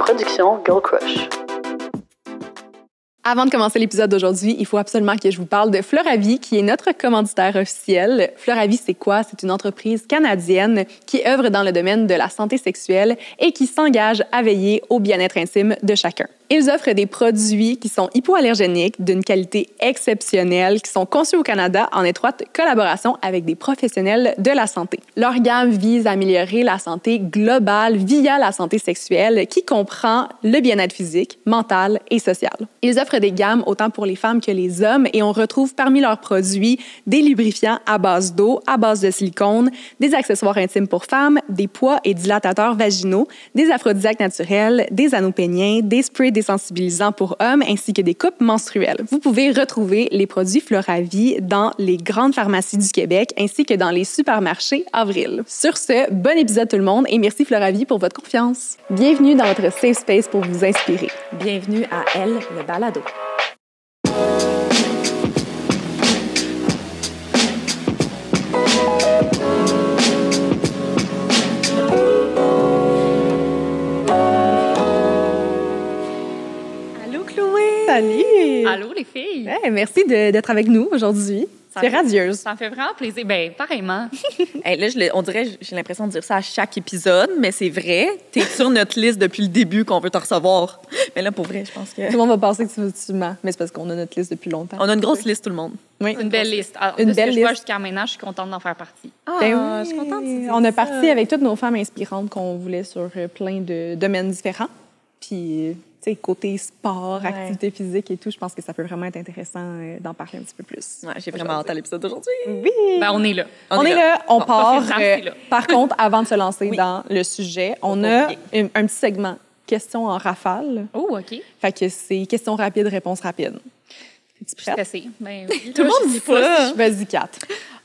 production Girl Crush. Avant de commencer l'épisode d'aujourd'hui, il faut absolument que je vous parle de Floravie, qui est notre commanditaire officiel. Floravie, c'est quoi? C'est une entreprise canadienne qui œuvre dans le domaine de la santé sexuelle et qui s'engage à veiller au bien-être intime de chacun. Ils offrent des produits qui sont hypoallergéniques, d'une qualité exceptionnelle, qui sont conçus au Canada en étroite collaboration avec des professionnels de la santé. Leur gamme vise à améliorer la santé globale via la santé sexuelle, qui comprend le bien-être physique, mental et social. Ils offrent des gammes autant pour les femmes que les hommes et on retrouve parmi leurs produits des lubrifiants à base d'eau, à base de silicone, des accessoires intimes pour femmes, des poids et dilatateurs vaginaux, des aphrodisiaques naturels, des anneaux péniens, des sprays désensibilisants pour hommes ainsi que des coupes menstruelles. Vous pouvez retrouver les produits Floravie dans les grandes pharmacies du Québec ainsi que dans les supermarchés Avril. Sur ce, bon épisode tout le monde et merci Floravie pour votre confiance. Bienvenue dans votre safe space pour vous inspirer. Bienvenue à Elle, le balado. Allô Chloé! Salut! Allô, les filles! Hey, merci d'être avec nous aujourd'hui. C'est radieuse. Ça me fait vraiment plaisir. Bien, pareillement. Hey, là, on dirait, j'ai l'impression de dire ça à chaque épisode, mais c'est vrai. T'es sur notre liste depuis le début qu'on veut te recevoir. Mais là, pour vrai, je pense que... Tout le monde va penser que tu mens, mais c'est parce qu'on a notre liste depuis longtemps. On a une grosse liste, tout le monde. Oui. Une belle liste. Alors, Une de ce belle que je vois liste. jusqu'à maintenant, je suis contente d'en faire partie. Ben oui. je suis contente de dire On a ça. parti avec toutes nos femmes inspirantes qu'on voulait sur plein de domaines différents. Puis, tu sais, côté sport, Ouais. activité physique et tout, je pense que ça peut vraiment être intéressant d'en parler un petit peu plus. Ouais, j'ai vraiment hâte à l'épisode d'aujourd'hui. Oui! Ben, on est là. On est là, on part. parfait, c'est là. Par contre, avant de se lancer Oui. dans le sujet, on va a bien. un petit segment questions en rafale. Oh, OK. Fait que c'est questions rapides, réponses rapides. Es-tu Je suis prête? stressée. Ben, oui. Tout le monde dit ça. Vas-y, Kat.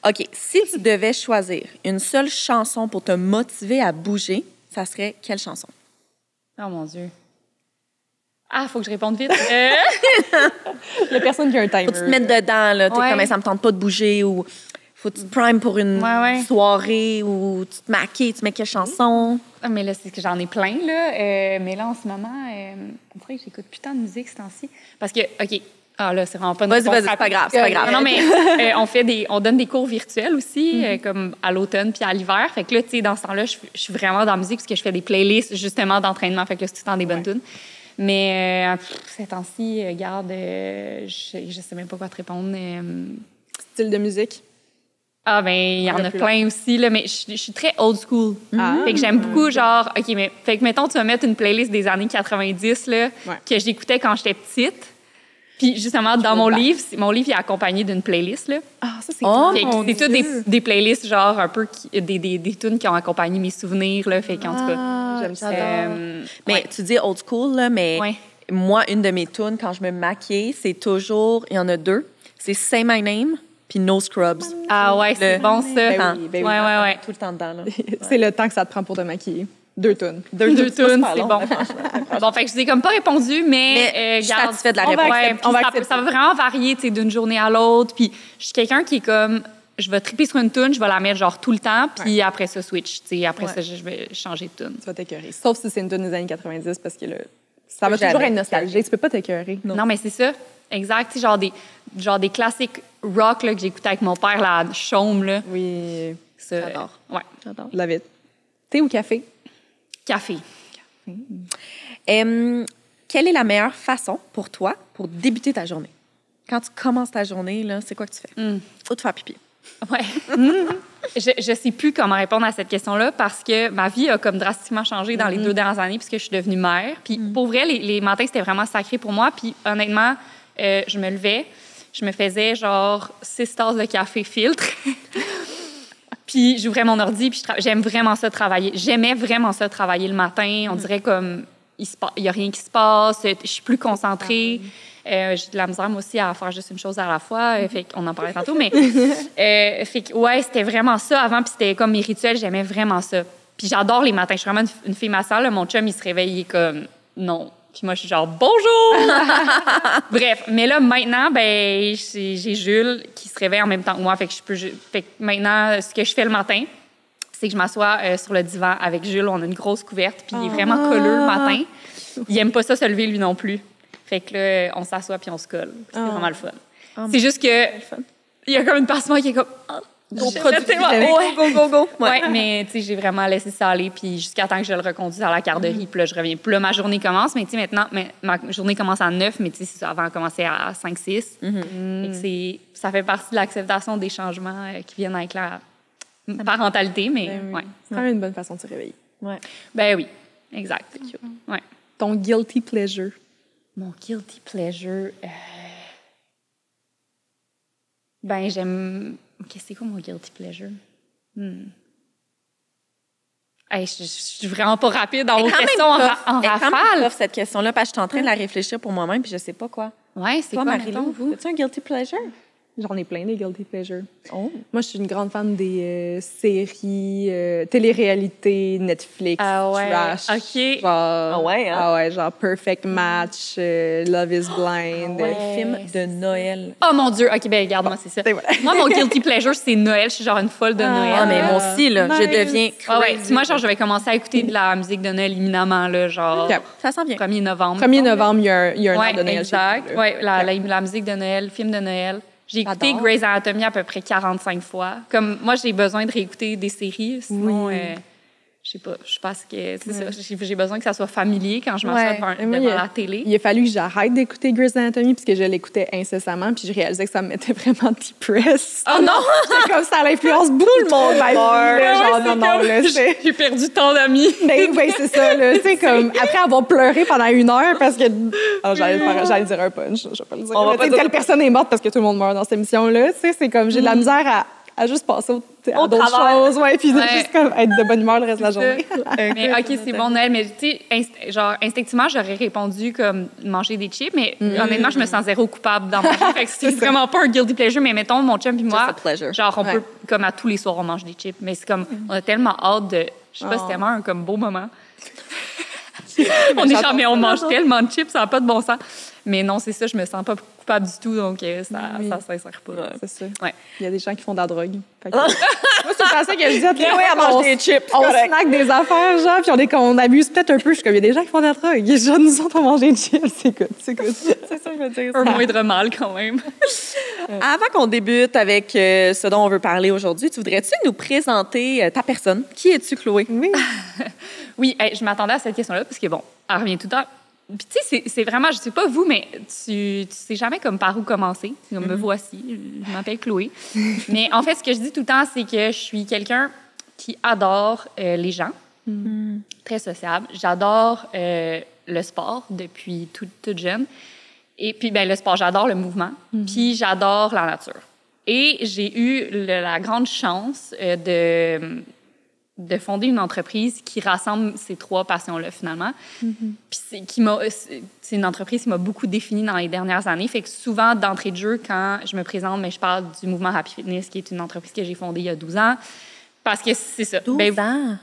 OK, si tu devais choisir une seule chanson pour te motiver à bouger, ça serait quelle chanson? Oh, mon Dieu. Ah, faut que je réponde vite. Il y a personne qui a un timer. Faut que tu te mettes dedans, là. T'es Ouais. comme, ça me tente pas de bouger ou faut que tu te primes pour une Ouais. soirée ou tu te maquilles, tu mets quelle chanson? Ah, mais là, c'est que j'en ai plein, là. Mais là, en ce moment, on dirait que j'écoute plus tant de musique ce temps-ci. Parce que, OK. Ah, là, c'est vraiment pas une Vas-y, réponse vas-y, c'est pas rapide. grave, c'est pas grave. Non, mais on donne des cours virtuels aussi, comme à l'automne puis à l'hiver. Fait que là, tu sais, dans ce temps-là, je suis vraiment dans la musique parce que je fais des playlists, justement, d'entraînement. Fait que là, c'est tout le temps des bonnes tunes. Mais ces temps-ci, regarde, je sais même pas quoi te répondre. Style de musique. Ah, ben, il y en a plein aussi, là, mais je suis très old school. Ah. Fait que j'aime beaucoup, genre, OK, mais, fait que, mettons, tu vas mettre une playlist des années 90, là, Ouais. que j'écoutais quand j'étais petite. Puis, justement, dans mon livre, il est accompagné d'une playlist, là. Ah, ça, c'est Oh, Fait que mon c'est toutes Dieu. des playlists, genre, un peu, des tunes qui ont accompagné mes souvenirs, là. Fait qu'en tout cas. Ah, j'aime ça. Mais Ouais. tu dis old school, là, mais Ouais. moi, une de mes tunes, quand je me maquille, c'est toujours, il y en a deux, c'est Say My Name puis No Scrubs. Ah ouais, c'est Le- bon, ça. Ben oui, ben oui. Ouais. Tout le temps dedans, là. C'est le temps que ça te prend pour te maquiller. 2 tonnes. Deux c'est pas tunes, super c'est long, bon. là, franchement. Bon, fait que je vous ai comme pas répondu, mais, Mais je suis garde, satisfaite de la on va réponse. accepter. On va Puis accepter. ça va vraiment varier, tu sais, d'une journée à l'autre. Puis je suis quelqu'un qui est comme, je vais triper sur une tune, je vais la mettre genre tout le temps, puis après ça switch, tu sais, après Ouais. ça je vais changer de tune. Tu vas t'écœurer. Sauf si c'est une tune des années 90 parce que ça va Jamais. toujours être nostalgique. Tu peux pas t'écœurer. Non, mais c'est ça, exact, tu sais, genre des classiques rock là, que j'écoutais avec mon père là, à Chaume là. Oui, Ça, J'adore. Ouais, J'adore. la vite. Thé ou café? café. Quelle est la meilleure façon pour toi pour débuter ta journée? Quand tu commences ta journée, là, c'est quoi que tu fais? Faut te faire pipi. Ouais. Je sais plus comment répondre à cette question-là parce que ma vie a comme drastiquement changé dans les 2 dernières années puisque je suis devenue mère. Puis pour vrai, les matins, c'était vraiment sacré pour moi. Puis honnêtement, je me levais, je me faisais genre 6 tasses de café filtre. Puis j'ouvrais mon ordi, puis j'aime vraiment ça travailler. J'aimais vraiment ça travailler le matin. On dirait comme il y a rien qui se passe, je suis plus concentrée. J'ai de la misère, moi aussi, à faire juste une chose à la fois. Fait qu'on en parlait tantôt, mais... fait que, ouais, c'était vraiment ça avant, puis c'était comme mes rituels, j'aimais vraiment ça. Puis j'adore les matins. Je suis vraiment une fille massale. Là. Mon chum, il se réveille, il est comme... Non. Puis moi, je suis genre, bonjour! Bref, mais là, maintenant, ben, j'ai Jules qui se réveille en même temps que moi. Fait que maintenant, ce que je fais le matin, c'est que je m'assois sur le divan avec Jules. On a une grosse couverte, puis il est vraiment colleux le matin. Il aime pas ça se lever, lui non plus. Fait que là, on s'assoit puis on se colle. C'est vraiment le fun. C'est juste que il y a comme une partie de moi qui est comme... Go, go. Ouais, mais tu sais, j'ai vraiment laissé ça aller, puis jusqu'à temps que je le reconduise à la garderie, puis là, je reviens. Puis là, ma journée commence, mais tu sais, maintenant, ma journée commence à 9, mais tu sais, c'est ça, avant de commencer à 5, 6. Ça fait partie de l'acceptation des changements qui viennent avec la parentalité, mais ouais. C'est quand même une bonne façon de se réveiller. Ouais. Ben oui, exact. Ouais. Ton guilty pleasure. Mon guilty pleasure... Ben, j'aime... C'est quoi mon guilty pleasure? Hey, je suis vraiment pas rapide dans vos questions en rafale. Cette question-là, parce que je suis en train de la réfléchir pour moi-même, puis je sais pas quoi. Ouais, c'est toi, quoi, Marie-Lou, vous? as-tu un guilty pleasure? J'en ai plein des guilty pleasures. Oh. Moi, je suis une grande fan des séries, télé-réalité, Netflix, trash. OK. Genre, genre Perfect Match, Love is Blind. Les films de Noël. Oh mon Dieu. OK, ben regarde, moi, c'est ça. Moi, mon guilty pleasure, c'est Noël. Je suis genre une folle de Noël. Ah, mais moi aussi, là, je deviens crazy. Moi, genre, je vais commencer à écouter de la musique de Noël imminemment, là, genre... Okay. Ça s'en vient. 1er novembre. 1er novembre, il y a un an de Noël. Exact. Oui, la musique de Noël, film de Noël. J'ai écouté Grey's Anatomy à peu près 45 fois. Comme moi, j'ai besoin de réécouter des séries, sinon, je sais pas, je pense que c'est ça. J'ai besoin que ça soit familier quand je m'assois devant la télé. Il a fallu que j'arrête d'écouter Grey's Anatomy puisque je l'écoutais incessamment, puis je réalisais que ça me mettait vraiment depressed. Oh non! C'est comme ça l'influence beaucoup le monde. Genre, non, là, j'ai perdu tant d'amis. Oui, c'est ça, là. Tu sais, comme, après avoir pleuré pendant 1 heure parce que... Oh, j'allais dire un punch, je vais pas le dire. Tu sais, quelle personne est morte parce que tout le monde meurt dans cette émission-là. Tu sais, c'est comme, j'ai de la misère à juste passer à d'autres choses, puis juste comme être de bonne humeur le reste de la journée. Mais OK, c'est bon, Noël, mais tu sais, genre, instinctivement, j'aurais répondu comme manger des chips, mais honnêtement, je me sens zéro coupable d'en manger. Fait que c'est vraiment pas un guilty pleasure, mais mettons, mon chum et moi, genre, on peut, comme à tous les soirs, on mange des chips, mais c'est comme, on a tellement hâte de, je sais pas, c'est tellement un comme beau moment. On est genre, mais on mange tellement de chips, ça n'a pas de bon sens. Mais non, c'est ça, je me sens pas coupable du tout, donc ça s'insère pas. C'est ça. Ouais. Il y a des gens qui font de la drogue. Moi, c'est ça que je disais. à manger des chips. On snack des affaires, genre, puis on abuse peut-être un peu. Je suis comme, il y a des gens qui font de la drogue. Genre, nous autres, on mange des chips. C'est good. C'est ça que je veux dire. Un moindre mal, quand même. Avant qu'on débute avec ce dont on veut parler aujourd'hui, tu voudrais-tu nous présenter ta personne? Qui es-tu, Chloé? Oui. Oui, je m'attendais à cette question-là, parce que bon, elle revient tout le temps. Puis tu sais, c'est vraiment, je sais pas vous, mais tu sais jamais comme par où commencer. Comme me voici, je m'appelle Chloé. Mais en fait, ce que je dis tout le temps, c'est que je suis quelqu'un qui adore les gens, très sociable. J'adore le sport depuis toute jeune. Et puis, ben le sport, j'adore le mouvement. Puis j'adore la nature. Et j'ai eu la grande chance de fonder une entreprise qui rassemble ces 3 passions-là, finalement. Puis c'est une entreprise qui m'a beaucoup définie dans les dernières années. Fait que souvent, d'entrée de jeu, quand je me présente, mais je parle du mouvement Happy Fitness, qui est une entreprise que j'ai fondée il y a 12 ans. Parce que c'est ça. 12 ans?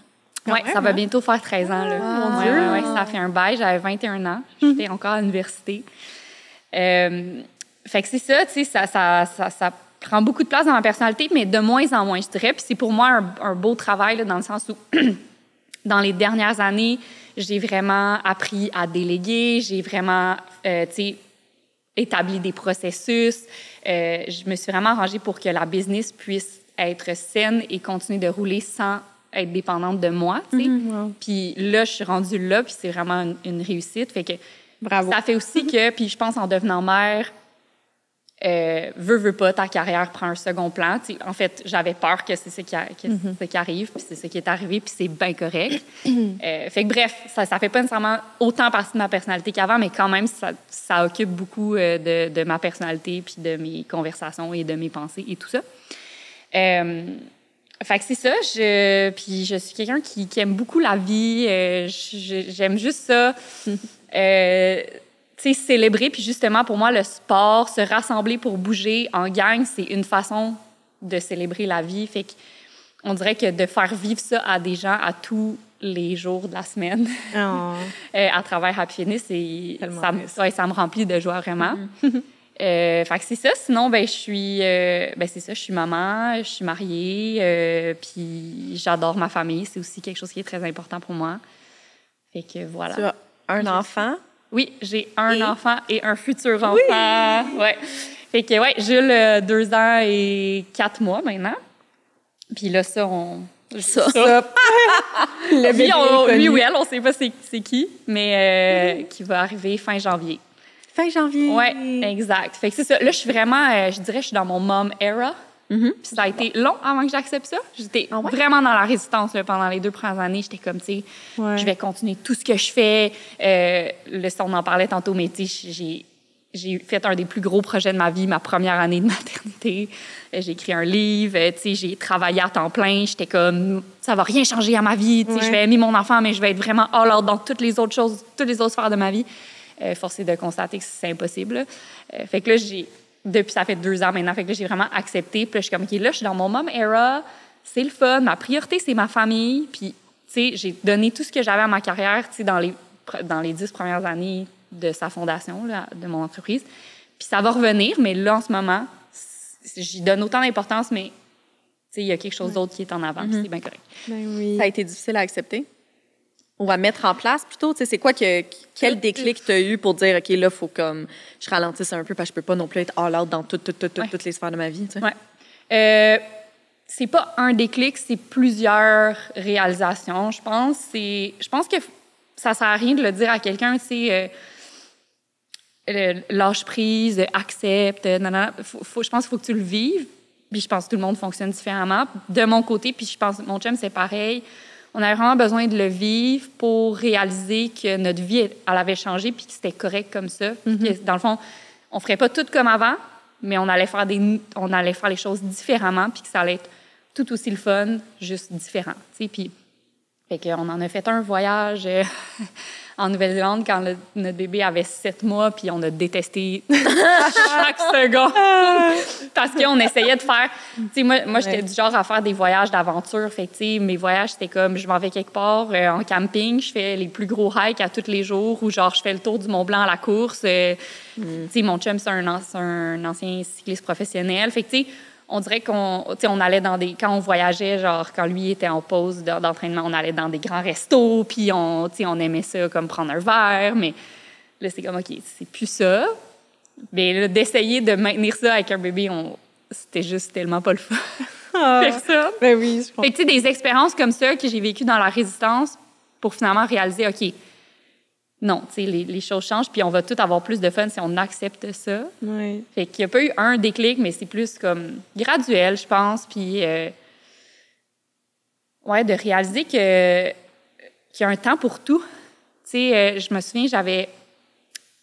Oui, ça va bientôt faire 13 ans. Là. Mon Dieu! Ouais, ça fait un bail. J'avais 21 ans. J'étais encore à l'université. Fait que c'est ça, tu sais, ça prend beaucoup de place dans ma personnalité, mais de moins en moins, je dirais. Puis c'est pour moi un beau travail, là, dans le sens où, dans les dernières années, j'ai vraiment appris à déléguer, j'ai vraiment, tu sais, établi des processus. Je me suis vraiment arrangée pour que la business puisse être saine et continuer de rouler sans être dépendante de moi, tu sais. Puis là, je suis rendue là, puis c'est vraiment une réussite. Fait que bravo. Ça fait aussi que, puis je pense en devenant mère, veux pas, ta carrière prend un second plan. T'sais, en fait, j'avais peur que c'est ce qui arrive, puis c'est ce qui est arrivé, puis c'est bien correct. Fait que bref, ça fait pas nécessairement autant partie de ma personnalité qu'avant, mais quand même, ça occupe beaucoup de ma personnalité, puis de mes conversations et de mes pensées et tout ça. Fait que c'est ça. Puis je suis quelqu'un qui aime beaucoup la vie. J'aime juste ça. Tu sais, célébrer. Puis justement, pour moi, le sport, se rassembler pour bouger en gang, c'est une façon de célébrer la vie. Fait qu'on dirait que de faire vivre ça à des gens à tous les jours de la semaine, à travers Happy Fitness, ça me remplit de joie vraiment. Fait que c'est ça. Sinon, ben, c'est ça, je suis maman, je suis mariée, puis j'adore ma famille. C'est aussi quelque chose qui est très important pour moi. Fait que voilà. Tu as un enfant? Oui, j'ai un enfant et un futur enfant. Oui. Ouais. Fait que, ouais, Jules, 2 ans et 4 mois maintenant. Puis là, ça. Le bébé lui ou elle, on sait pas c'est qui, mais qui va arriver fin janvier. Fin janvier. Oui, exact. Fait que c'est ça. Là, je suis vraiment, je dirais, je suis dans mon mom era. Puis ça a été long avant que j'accepte ça. J'étais vraiment dans la résistance là, pendant les 2 premières années. J'étais comme, tu sais, je vais continuer tout ce que je fais. On en parlait tantôt, mais tu sais, j'ai fait un des plus gros projets de ma vie, ma première année de maternité. J'ai écrit un livre, tu sais, j'ai travaillé à temps plein. J'étais comme, ça va rien changer à ma vie. Tu sais, je vais aimer mon enfant, mais je vais être vraiment all out dans toutes les autres choses, toutes les autres sphères de ma vie. Forcé de constater que c'est impossible. Fait que là, depuis ça fait 2 ans maintenant, fait que là, j'ai vraiment accepté. Puis là, je suis comme, OK, là, je suis dans mon mom era. C'est le fun. Ma priorité, c'est ma famille. Puis, tu sais, j'ai donné tout ce que j'avais à ma carrière, tu sais, dans les 10 premières années de sa fondation, là, de mon entreprise. Puis ça va revenir, mais là, en ce moment, j'y donne autant d'importance, mais, tu sais, il y a quelque chose d'autre qui est en avant. Puis c'est bien correct. Ben oui. Ça a été difficile à accepter? On va mettre en place plutôt. Tu sais, c'est quoi quel déclic tu as eu pour dire, OK, là, il faut comme je ralentisse un peu parce que je peux pas non plus être all out dans toutes les sphères de ma vie. Tu sais. Ouais. C'est pas un déclic, c'est plusieurs réalisations, je pense. Je pense que ça sert à rien de le dire à quelqu'un, tu sais, lâche prise, accepte, je pense qu'il faut que tu le vives. Puis je pense que tout le monde fonctionne différemment. De mon côté, puis je pense que mon chum, c'est pareil. On avait vraiment besoin de le vivre pour réaliser que notre vie, elle avait changé puis que c'était correct comme ça. Puis que, dans le fond, on ferait pas tout comme avant, mais on allait faire les choses différemment puis que ça allait être tout aussi le fun, juste différent. Puis, fait qu'on en a fait un voyage en Nouvelle-Zélande quand notre bébé avait 7 mois, puis on a détesté chaque seconde. Parce qu'on essayait de faire... Tu sais, moi j'étais du genre à faire des voyages d'aventure. Fait que, tu sais, mes voyages, c'était comme, je m'en vais quelque part en camping, je fais les plus gros hikes à tous les jours, ou genre, je fais le tour du Mont-Blanc à la course. Tu sais, mon chum, c'est un ancien cycliste professionnel. Fait que, tu sais, on dirait on allait dans quand on voyageait, genre, quand lui était en pause d'entraînement, on allait dans des grands restos, puis on aimait ça, comme prendre un verre, mais là, c'est comme, OK, c'est plus ça. Mais là, d'essayer de maintenir ça avec un bébé, c'était juste tellement pas le fun. Personne. Ben oui, je comprends. Fait que, tu sais, des expériences comme ça que j'ai vécues dans la résistance pour finalement réaliser, OK, non, tu sais, les choses changent, puis on va tout avoir plus de fun si on accepte ça. Ouais. Fait qu'il n'y a pas eu un déclic, mais c'est plus comme graduel, je pense, puis de réaliser qu'il y a un temps pour tout. Tu sais, je me souviens, j'avais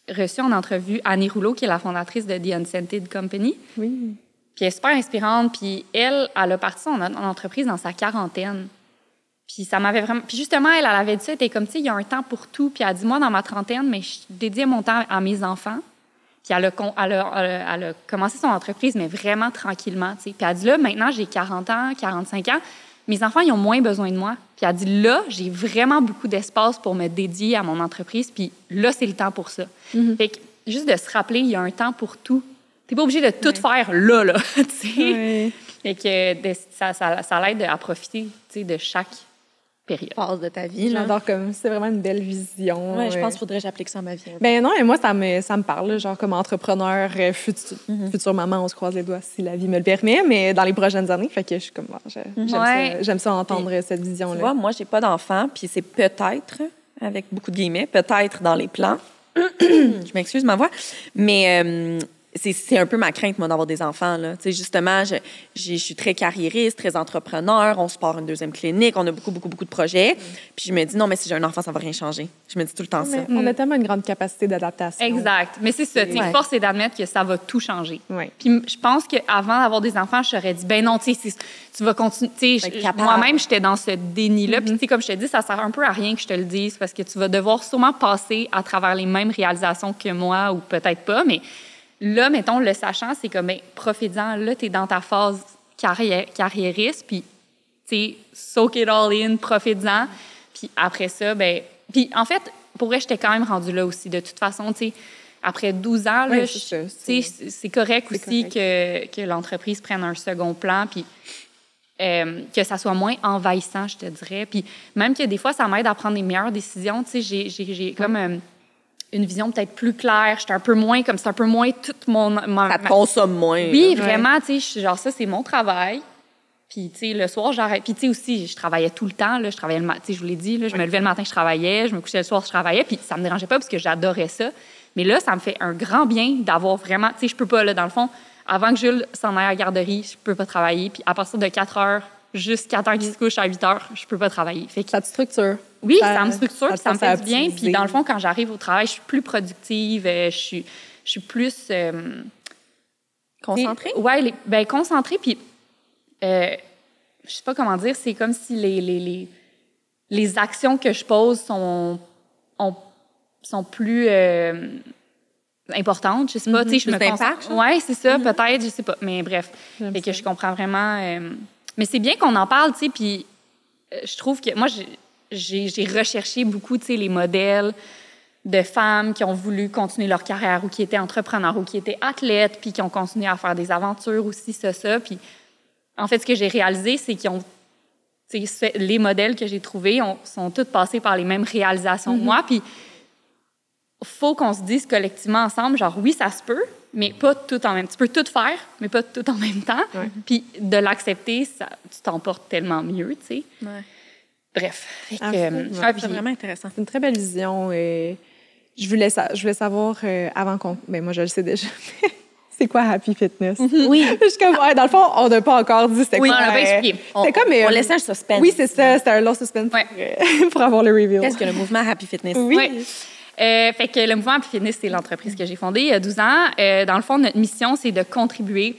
reçu en entrevue Annie Rouleau, qui est la fondatrice de The Unscented Company. Oui. Puis elle est super inspirante, puis elle a parti son entreprise dans sa quarantaine. Puis ça m'avait vraiment... Puis justement, elle avait dit ça, elle était comme, tu sais, il y a un temps pour tout. Puis elle a dit, moi, dans ma trentaine, mais je dédiais mon temps à mes enfants. Puis elle a commencé son entreprise, mais vraiment tranquillement, tu sais. Puis elle a dit, là, maintenant, j'ai 40 ans, 45 ans. Mes enfants, ils ont moins besoin de moi. Puis elle a dit, là, j'ai vraiment beaucoup d'espace pour me dédier à mon entreprise. Puis là, c'est le temps pour ça. Fait que juste de se rappeler, il y a un temps pour tout. T'es pas obligé de tout faire là, tu sais. Fait que ça l'aide à profiter, tu sais, de chaque période. Phase de ta vie. J'adore comme c'est vraiment une belle vision. Ouais, je pense qu'il faudrait que j'applique ça à ma vie. Ben non, et moi, ça me parle, là, genre comme entrepreneur, future maman, on se croise les doigts si la vie me le permet, mais dans les prochaines années, fait que je suis comme, j'aime ça entendre cette vision-là. Tu vois, moi, j'ai pas d'enfant, puis c'est peut-être, avec beaucoup de guillemets, peut-être dans les plans. Je m'excuse ma voix, mais c'est un peu ma crainte, moi, d'avoir des enfants, là. Tu sais, justement, je suis très carriériste, très entrepreneur. On se part une 2e clinique. On a beaucoup de projets. Puis je me dis, non, mais si j'ai un enfant, ça va rien changer. Je me dis tout le temps ça. On a tellement une grande capacité d'adaptation. Exact. Mais c'est ça. Force est d'admettre que ça va tout changer. Ouais. Puis je pense qu'avant d'avoir des enfants, je t'aurais dit, ben non, tu sais, tu vas continuer. Tu sais, moi-même, j'étais dans ce déni-là. Puis, tu sais, comme je te dis, ça sert un peu à rien que je te le dise parce que tu vas devoir sûrement passer à travers les mêmes réalisations que moi ou peut-être pas, mais là, mettons, le sachant, c'est comme, ben, profite-en. Là, t'es dans ta phase carriériste, puis, tu sais, soak it all in, profite-en. Puis après ça, ben... Puis en fait, pour vrai, j'étais quand même rendue là aussi. De toute façon, tu sais, après 12 ans, Ouais, là, c'est correct aussi correct. que l'entreprise prenne un second plan, puis que ça soit moins envahissant, je te dirais. Puis même que des fois, ça m'aide à prendre des meilleures décisions. Tu sais, j'ai comme une vision peut-être plus claire. J'étais un peu moins, comme c'est un peu moins toute Ça te consomme moins. Oui, là. vraiment, tu sais, je suis genre, ça, c'est mon travail. Puis, tu sais, le soir, j'arrête. Puis, tu sais, aussi, je travaillais tout le temps. Là, je travaillais le matin, tu sais, je vous l'ai dit, là, je me levais le matin, je travaillais. Je me couchais le soir, je travaillais. Puis, ça me dérangeait pas parce que j'adorais ça. Mais là, ça me fait un grand bien d'avoir vraiment... Tu sais, je peux pas, là, dans le fond, avant que Jules s'en aille à la garderie, je peux pas travailler. Puis, à partir de 4 heures jusqu'à temps qu'il se couche à 8 heures, je peux pas travailler. Fait que, Ça te structure. oui, ça me structure, puis ça me fait du bien. optimiser. Puis, dans le fond, quand j'arrive au travail, je suis plus productive. Je suis plus... Concentrée? Oui, ben concentrée, puis je sais pas comment dire, c'est comme si les actions que je pose sont plus importantes, je sais pas, tu sais, je me Plus concentre. d'impact, Oui, c'est ça, peut-être, je sais pas, mais bref, fait que je comprends vraiment. Mais c'est bien qu'on en parle, tu sais, puis je trouve que moi, j'ai recherché beaucoup, tu sais, les modèles de femmes qui ont voulu continuer leur carrière ou qui étaient entrepreneurs ou qui étaient athlètes puis qui ont continué à faire des aventures aussi, ça. Puis, en fait, ce que j'ai réalisé, c'est qu'ils ont... les modèles que j'ai trouvés sont tous passés par les mêmes réalisations que moi. Puis, faut qu'on se dise collectivement ensemble, genre, oui, ça se peut, mais pas tout en même temps. Tu peux tout faire, mais pas tout en même temps. Puis, de l'accepter, tu t'en portes tellement mieux, tu sais. Ouais. Bref. Fait que, C'est vraiment intéressant. C'est une très belle vision. Et je voulais savoir, avant qu'on... Ben moi, je le sais déjà. C'est quoi Happy Fitness? Oui. Je suis comme, dans le fond, on n'a pas encore dit c'était Oui, quoi. on l'a pas expliqué. C'était comme... On laissait un suspense. Oui, c'est ça. C'était un long suspense pour avoir le reveal. Qu'est-ce que le mouvement Happy Fitness? Oui. Ouais. Fait que le mouvement Happy Fitness, c'est l'entreprise que j'ai fondée il y a 12 ans. Dans le fond, notre mission, c'est de contribuer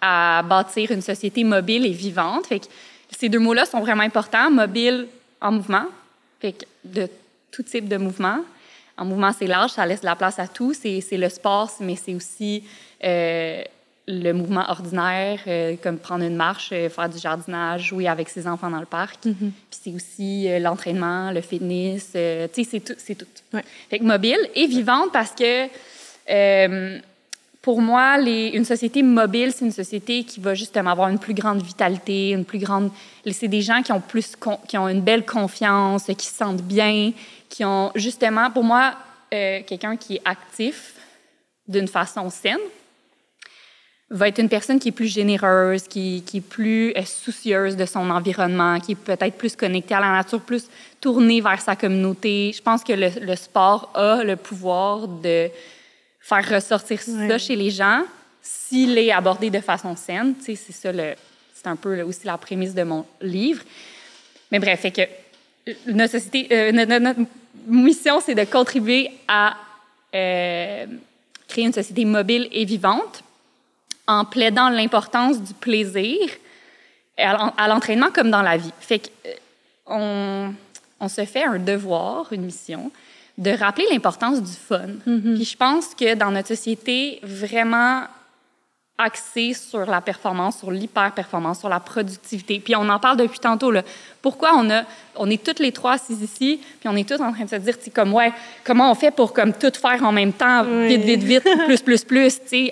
à bâtir une société mobile et vivante. Fait que ces deux mots-là sont vraiment importants. Mobile en mouvement, fait que de tout type de mouvement. En mouvement, c'est large, ça laisse de la place à tout. C'est le sport, mais c'est aussi le mouvement ordinaire, comme prendre une marche, faire du jardinage, jouer avec ses enfants dans le parc. Puis c'est aussi l'entraînement, le fitness, tu sais, c'est tout. Ouais. Fait que mobile et vivante parce que pour moi, une société mobile, c'est une société qui va justement avoir une plus grande vitalité, une plus grande... C'est des gens qui ont qui ont une belle confiance, qui se sentent bien, qui ont justement, pour moi, quelqu'un qui est actif d'une façon saine va être une personne qui est plus généreuse, qui est plus soucieuse de son environnement, qui est peut-être plus connectée à la nature, plus tournée vers sa communauté. Je pense que le sport a le pouvoir de faire ressortir ça chez les gens s'il est abordé de façon saine. Tu sais, c'est ça, c'est un peu aussi la prémisse de mon livre. Mais bref, fait que notre mission, c'est de contribuer à créer une société mobile et vivante en plaidant l'importance du plaisir à l'entraînement comme dans la vie. Fait que on se fait un devoir, une mission, de rappeler l'importance du fun. Puis je pense que dans notre société vraiment axée sur la performance, sur l'hyper-performance, sur la productivité, puis on en parle depuis tantôt, là. Pourquoi on est toutes les trois assises ici, puis on est toutes en train de se dire, tu sais, comme, ouais, comment on fait pour comme tout faire en même temps, vite, plus, tu sais,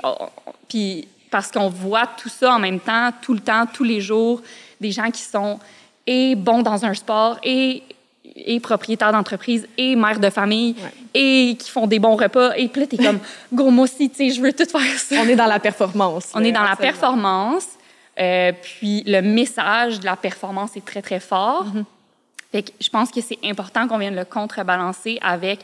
puis parce qu'on voit tout ça en même temps, tous les jours, des gens qui sont et bons dans un sport et propriétaires d'entreprise et mères de famille et qui font des bons repas. Et puis là, t'es comme, gros, moi aussi, tu sais, je veux tout faire ça. On est dans la performance. On est dans la performance. Puis le message de la performance est très, très fort. Fait que je pense que c'est important qu'on vienne le contrebalancer avec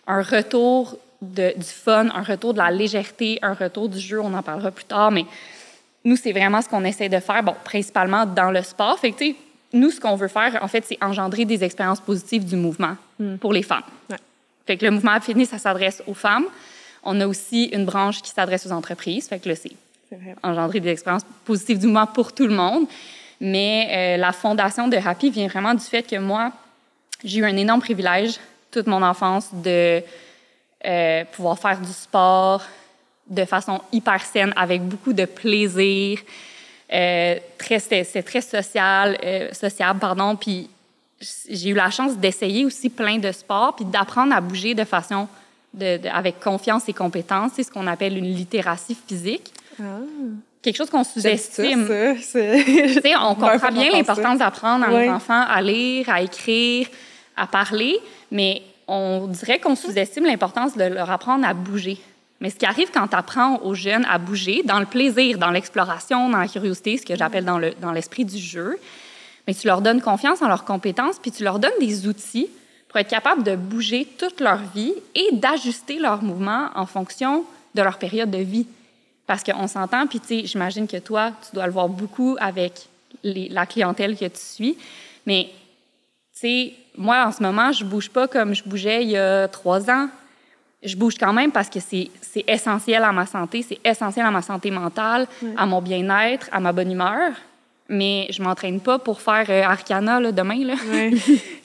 un retour du fun, un retour de la légèreté, un retour du jeu. On en parlera plus tard, mais nous, c'est vraiment ce qu'on essaie de faire, bon, principalement dans le sport. Fait que, tu sais, nous, ce qu'on veut faire, en fait, c'est engendrer des expériences positives du mouvement pour les femmes. Fait que le mouvement Fitness, ça s'adresse aux femmes. On a aussi une branche qui s'adresse aux entreprises. Fait que là, c'est engendrer des expériences positives du mouvement pour tout le monde. Mais la fondation de Happy vient vraiment du fait que moi, j'ai eu un énorme privilège toute mon enfance de pouvoir faire du sport de façon hyper saine, avec beaucoup de plaisir. C'est très sociable, pardon. Puis j'ai eu la chance d'essayer aussi plein de sports, puis d'apprendre à bouger de façon avec confiance et compétence. C'est ce qu'on appelle une littératie physique. Quelque chose qu'on sous-estime. On comprend bien l'importance d'apprendre à nos enfants à lire, à écrire, à parler, mais on dirait qu'on sous-estime l'importance de leur apprendre à bouger. Mais ce qui arrive quand tu apprends aux jeunes à bouger, dans le plaisir, dans l'exploration, dans la curiosité, ce que j'appelle dans l'esprit du jeu, mais tu leur donnes confiance en leurs compétences, puis tu leur donnes des outils pour être capables de bouger toute leur vie et d'ajuster leurs mouvements en fonction de leur période de vie. Parce qu'on s'entend, puis tu sais, j'imagine que toi, tu dois le voir beaucoup avec la clientèle que tu suis, mais tu sais, moi, en ce moment, je bouge pas comme je bougeais il y a 3 ans. Je bouge quand même parce que c'est essentiel à ma santé, c'est essentiel à ma santé mentale, à mon bien-être, à ma bonne humeur. Mais je m'entraîne pas pour faire Arcana là, demain, là.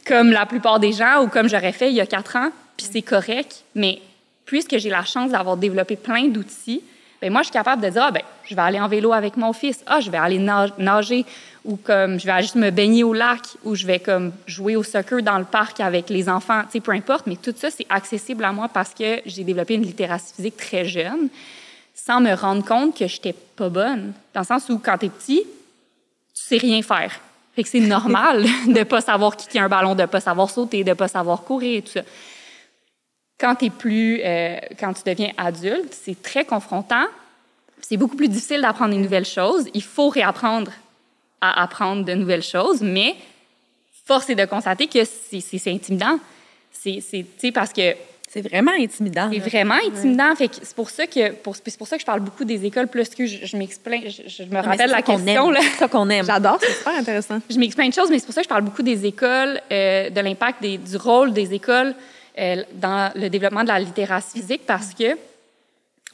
Comme la plupart des gens ou comme j'aurais fait il y a 4 ans, puis c'est correct. Mais puisque j'ai la chance d'avoir développé plein d'outils, bien, moi, je suis capable de dire, je vais aller en vélo avec mon fils, je vais aller nager, ou comme je vais juste me baigner au lac, ou je vais comme jouer au soccer dans le parc avec les enfants, tu sais, peu importe, mais tout ça, c'est accessible à moi parce que j'ai développé une littératie physique très jeune, sans me rendre compte que j'étais pas bonne. Dans le sens où, quand t'es petit, tu sais rien faire. Fait que c'est normal de pas savoir kicker un ballon, de pas savoir sauter, de pas savoir courir et tout ça. Quand tu deviens adulte, c'est très confrontant. C'est beaucoup plus difficile d'apprendre des nouvelles choses. Il faut réapprendre à apprendre de nouvelles choses, mais force est de constater que c'est intimidant. C'est parce que c'est vraiment intimidant. C'est vraiment intimidant. Fait que c'est pour ça que je parle beaucoup des écoles, plus que je m'explain. Je me rappelle la question. C'est ça qu'on aime. J'adore, c'est super intéressant. Je m'explique de choses, mais c'est pour ça que je parle beaucoup des écoles, de l'impact du rôle des écoles dans le développement de la littératie physique, parce que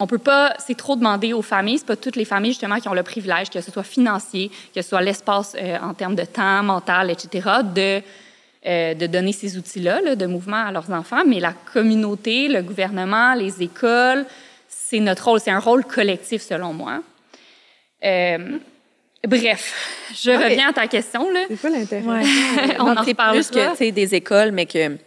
on peut pas, c'est trop demander aux familles, c'est pas toutes les familles justement qui ont le privilège, que ce soit financier, que ce soit l'espace en termes de temps, mental, etc., de donner ces outils-là là, de mouvement à leurs enfants, mais la communauté, le gouvernement, les écoles, c'est notre rôle, c'est un rôle collectif selon moi. Bref, je reviens à ta question. Là. C'est pas l'intérêt. Ouais. On en reparle plus que, tu sais, des écoles, mais que...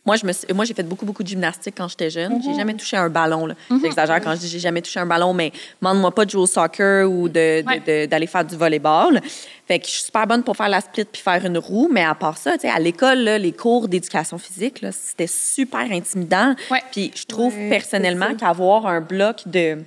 Moi, j'ai fait beaucoup de gymnastique quand j'étais jeune. J'ai jamais touché un ballon. Là. J'exagère quand je dis j'ai jamais touché un ballon, mais demande-moi pas de jouer au soccer ou d'aller faire du volleyball. Fait que je suis super bonne pour faire la split puis faire une roue, mais à part ça, tu sais, à l'école, là, les cours d'éducation physique, là, c'était super intimidant. Puis je trouve personnellement qu'avoir un bloc de...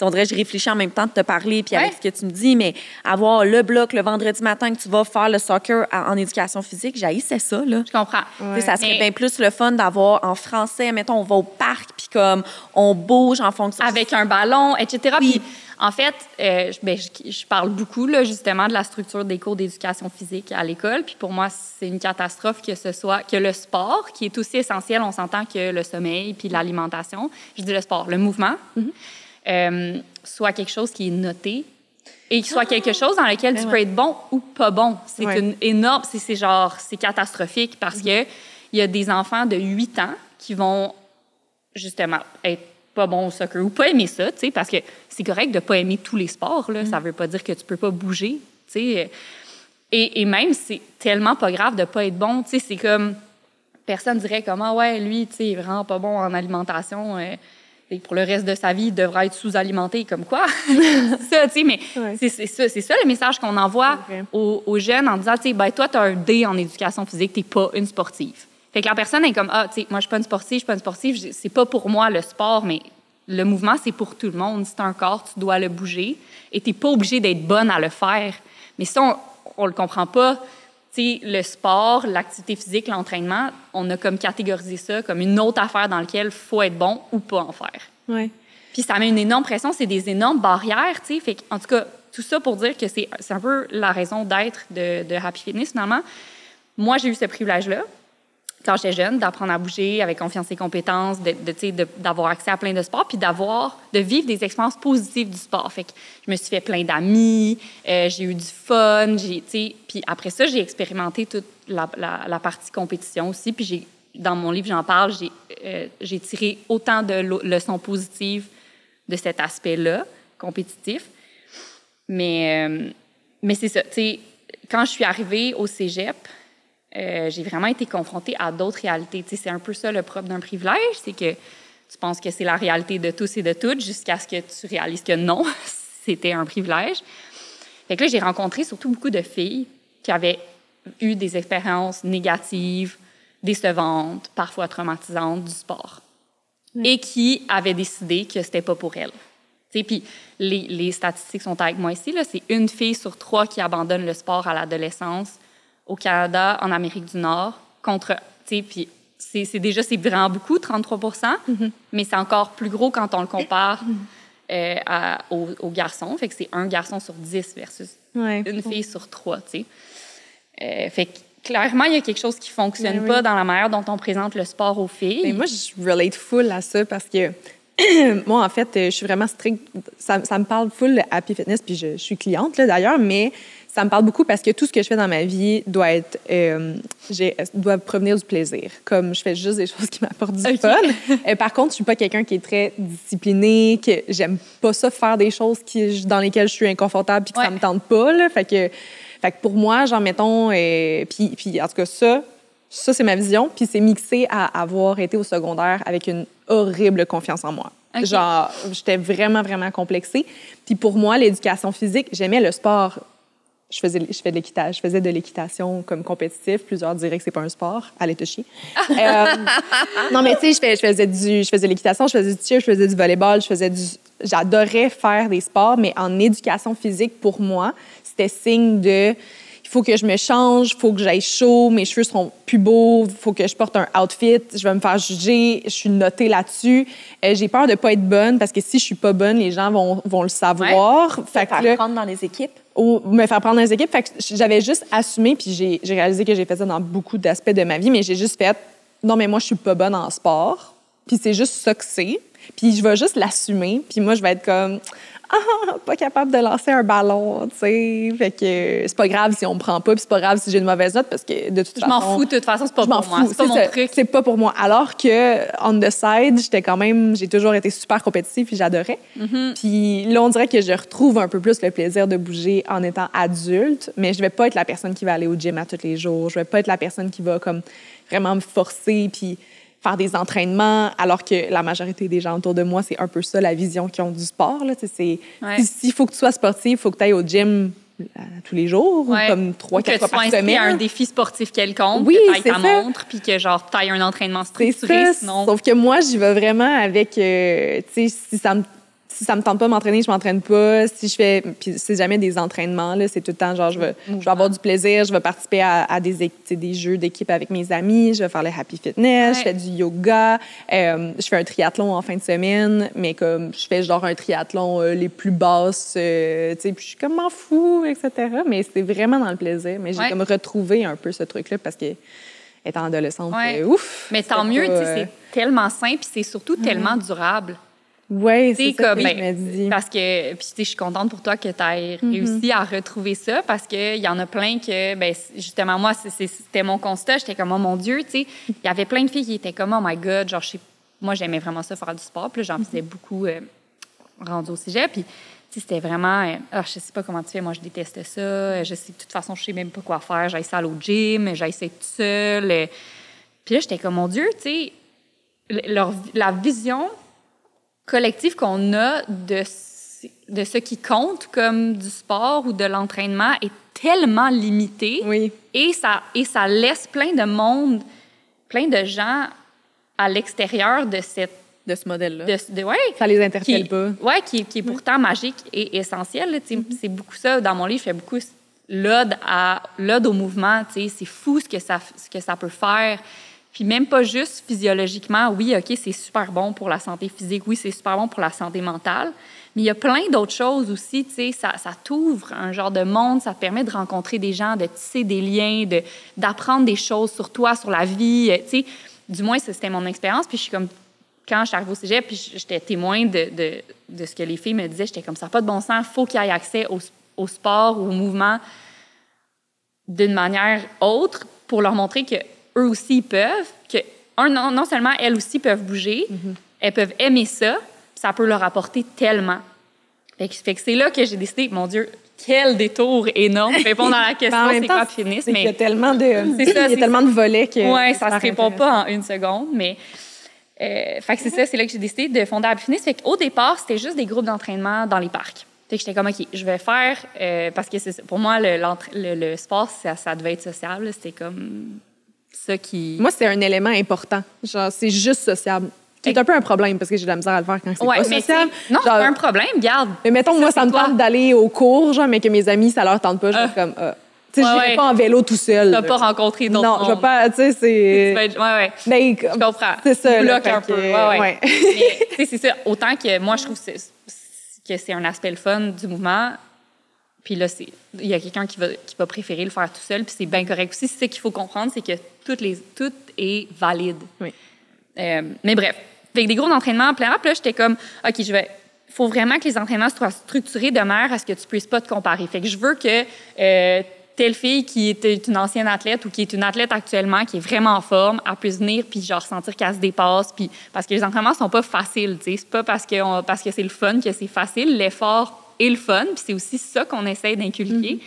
On dirait que je réfléchis en même temps de te parler puis avec ce que tu me dis, mais avoir le bloc le vendredi matin que tu vas faire le soccer en éducation physique, j'haïssais ça, là. Je comprends. Ça serait bien plus le fun d'avoir en français, mettons, on va au parc puis comme on bouge en fonction... Avec un ballon, etc. Puis, en fait, je parle beaucoup, là, justement, de la structure des cours d'éducation physique à l'école. Puis pour moi, c'est une catastrophe que le sport, qui est aussi essentiel, on s'entend que le sommeil puis l'alimentation, je dis le sport, le mouvement, soit quelque chose qui est noté et qui soit quelque chose dans lequel tu peux être bon ou pas bon. C'est une énorme... C'est catastrophique parce que il y a des enfants de 8 ans qui vont, justement, être pas bons au soccer ou pas aimer ça, tu sais, parce que c'est correct de pas aimer tous les sports, là. Ça veut pas dire que tu peux pas bouger, tu sais. Et même, c'est tellement pas grave de pas être bon, tu sais, c'est comme... Personne dirait comme, lui, tu sais, il est vraiment pas bon en alimentation... Et pour le reste de sa vie, il devra être sous-alimenté, comme quoi. C'est ça, tu sais, mais c'est ça le message qu'on envoie aux jeunes en disant, tu sais, toi, tu as un D en éducation physique, tu n'es pas une sportive. Fait que la personne est comme, tu sais, moi, je suis pas une sportive, c'est pas pour moi le sport, mais le mouvement, c'est pour tout le monde. Si tu as un corps, tu dois le bouger et tu n'es pas obligé d'être bonne à le faire. Mais ça, on le comprend pas. Tu sais, le sport, l'activité physique, l'entraînement, on a comme catégorisé ça comme une autre affaire dans laquelle il faut être bon ou pas en faire. Oui. Puis ça met une énorme pression, c'est des énormes barrières, tu sais. Fait en tout cas, tout ça pour dire que c'est un peu la raison d'être de Happy Fitness, finalement. Moi, j'ai eu ce privilège-là, quand j'étais jeune, d'apprendre à bouger avec confiance et compétences, d'avoir accès à plein de sports, puis de vivre des expériences positives du sport. Fait que je me suis fait plein d'amis, j'ai eu du fun, puis après ça, j'ai expérimenté toute la partie compétition aussi, puis dans mon livre, j'en parle, j'ai tiré autant de leçons positives de cet aspect-là, compétitif. Mais c'est ça, tu sais, quand je suis arrivée au cégep, j'ai vraiment été confrontée à d'autres réalités. Tu sais, c'est un peu ça le propre d'un privilège, c'est que tu penses que c'est la réalité de tous et de toutes jusqu'à ce que tu réalises que non, c'était un privilège. Fait que là, j'ai rencontré surtout beaucoup de filles qui avaient eu des expériences négatives, décevantes, parfois traumatisantes du sport et qui avaient décidé que c'était pas pour elles. Puis les statistiques sont avec moi ici. Là, c'est 1 fille sur 3 qui abandonne le sport à l'adolescence au Canada, en Amérique du Nord, contre... Puis c'est vraiment beaucoup, 33 mais c'est encore plus gros quand on le compare aux garçons. Fait que c'est 1 garçon sur 10 versus 1 fille sur 3, tu sais. Fait que clairement, il y a quelque chose qui ne fonctionne pas dans la manière dont on présente le sport aux filles. Mais moi, je relate full à ça parce que moi, en fait, je suis vraiment stricte. Ça me parle full Happy Fitness, puis je suis cliente, là, d'ailleurs, mais ça me parle beaucoup parce que tout ce que je fais dans ma vie doit provenir du plaisir. Comme je fais juste des choses qui m'apportent du fun. Par contre, je suis pas quelqu'un qui est très discipliné, que j'aime pas ça faire des choses dans lesquelles je suis inconfortable puis que ça me tente pas, là. Fait que pour moi, genre, mettons... puis en tout cas, ça c'est ma vision. Puis c'est mixé à avoir été au secondaire avec une horrible confiance en moi. Okay. Genre, j'étais vraiment, vraiment complexée. Puis pour moi, l'éducation physique, j'aimais le sport. Je faisais de l'équitation comme compétitif. Plusieurs diraient que c'est pas un sport. Allez te chier. Non, mais tu sais, je faisais de l'équitation, je faisais du tir, je faisais du volleyball, j'adorais faire des sports, mais en éducation physique, pour moi, c'était signe de... Il faut que je me change, il faut que j'aille chaud, mes cheveux seront plus beaux, il faut que je porte un outfit, je vais me faire juger, je suis notée là-dessus. J'ai peur de pas être bonne parce que si je suis pas bonne, les gens vont le savoir. Fait que faire prendre dans les équipes. Ou me faire prendre dans les équipes. Fait que j'avais juste assumé, puis j'ai réalisé que j'ai fait ça dans beaucoup d'aspects de ma vie, mais j'ai juste fait, non, mais moi, je suis pas bonne en sport, puis c'est juste ça que c'est. Puis je vais juste l'assumer, puis moi, je vais être comme... pas capable de lancer un ballon, tu sais. Fait que c'est pas grave si on me prend pas, puis c'est pas grave si j'ai une mauvaise note, parce que de toute façon... Je m'en fous, de toute façon, c'est pas pour moi. C'est pas mon truc. C'est pas pour moi. Alors que, on the side, j'ai toujours été super compétitive, puis j'adorais. Puis là, on dirait que je retrouve un peu plus le plaisir de bouger en étant adulte, mais je vais pas être la personne qui va aller au gym à tous les jours. Je vais pas être la personne qui va, comme, vraiment me forcer, puis faire des entraînements, alors que la majorité des gens autour de moi, c'est un peu ça, la vision qu'ils ont du sport. Là. S'il faut que tu sois sportif, il faut que tu ailles au gym tous les jours, ou comme 3-4 fois par semaine. Que tu sois à un défi sportif quelconque, oui, que tu ailles ta montre, puis que genre tu ailles un entraînement structuré, sinon... Sauf que moi, j'y vais vraiment avec, tu sais, si ça me tente pas de m'entraîner, je m'entraîne pas. Si je fais... Puis c'est jamais des entraînements, là. C'est tout le temps, genre, je vais avoir du plaisir. Je vais participer à des jeux d'équipe avec mes amis. Je vais faire le Happy Fitness. Je fais du yoga. Je fais un triathlon en fin de semaine. Mais comme, je fais genre un triathlon les plus basses, tu sais. Puis je suis comme, m'en fous, etc. Mais c'est vraiment dans le plaisir. Mais j'ai comme retrouvé un peu ce truc-là parce que étant adolescente, ouf! Mais tant mieux, tu sais, c'est tellement simple puis c'est surtout tellement durable. Oui, c'est ça que je me dis. Parce que, puis tu sais, je suis contente pour toi que tu aies réussi à retrouver ça parce qu'il y en a plein que, ben justement, moi, c'était mon constat. J'étais comme, oh mon Dieu, tu sais, il y avait plein de filles qui étaient comme, oh my God, genre, moi, j'aimais vraiment ça, faire du sport. Puis là, j'en faisais beaucoup rendu au cégep. Puis, tu sais, c'était vraiment, je sais pas comment tu fais, moi, je déteste ça. Je sais, de toute façon, je sais même pas quoi faire. J'aille ça au gym, j'aille ça toute seule. Puis là, j'étais comme, mon Dieu, tu sais, la vision collectif qu'on a de ce qui compte comme du sport ou de l'entraînement est tellement limité. Oui. Et ça laisse plein de monde, plein de gens à l'extérieur de ce modèle-là. Ça les interpelle pas. Oui, qui est pourtant magique et essentiel. Là, c'est beaucoup ça. Dans mon livre, je fais beaucoup l'ode au mouvement. C'est fou ce que ça peut faire. Puis même pas juste physiologiquement, oui, OK, c'est super bon pour la santé physique, oui, c'est super bon pour la santé mentale, mais il y a plein d'autres choses aussi, tu sais, ça t'ouvre un genre de monde, ça te permet de rencontrer des gens, de tisser des liens, d'apprendre des choses sur toi, sur la vie, tu sais. Du moins, c'était mon expérience, puis je suis comme, quand je suis arrivée au cégep, puis j'étais témoin de ce que les filles me disaient, j'étais comme, ça n'a pas de bon sens, il faut qu'il y ait accès au sport ou au mouvement d'une manière autre pour leur montrer que eux aussi, ils peuvent, que non seulement elles aussi peuvent bouger, elles peuvent aimer ça, ça peut leur apporter tellement. Fait que c'est là que j'ai décidé, mon Dieu, quel détour énorme pour répondre à la question c'est quoi Happy Fitness. Mais il y a tellement de volets que... Oui, ça se répond pas en une seconde, mais... fait que c'est ça, c'est là que j'ai décidé de fonder Happy Fitness. Fait qu'au départ, c'était juste des groupes d'entraînement dans les parcs. Fait que j'étais comme, OK, je vais faire... parce que pour moi, le sport, ça devait être social. C'était comme ça qui... Moi, c'est un élément important. Genre, c'est juste sociable. C'est un peu un problème parce que j'ai de la misère à le faire quand c'est pas sociable. Non, c'est pas un problème, garde. Mais mettons, moi, ça me tente d'aller au cours, genre, mais que mes amis, ça leur tente pas. Je suis comme... Tu sais, je vais pas en vélo tout seul. Tu n'as pas rencontré d'autres Non, je vais pas, tu sais, c'est... Mais, je comprends. C'est ça. Tu bloques un peu. Mais, tu sais, c'est ça. Autant que moi, je trouve que c'est un aspect le fun du mouvement. Puis là, il y a quelqu'un qui va préférer le faire tout seul, puis c'est bien correct aussi. C'est ce qu'il faut comprendre, c'est que tout est valide. Oui. Mais bref, avec des groupes d'entraînement en plein air, puis là, j'étais comme, OK, faut vraiment que les entraînements soient structurés de manière à ce que tu puisses pas te comparer. Fait que je veux que telle fille qui est une ancienne athlète ou qui est une athlète actuellement, qui est vraiment en forme, elle puisse venir puis genre sentir qu'elle se dépasse. Puis parce que les entraînements sont pas faciles, tu sais. C'est pas parce que c'est le fun que c'est facile. L'effort est le fun, puis c'est aussi ça qu'on essaie d'inculquer.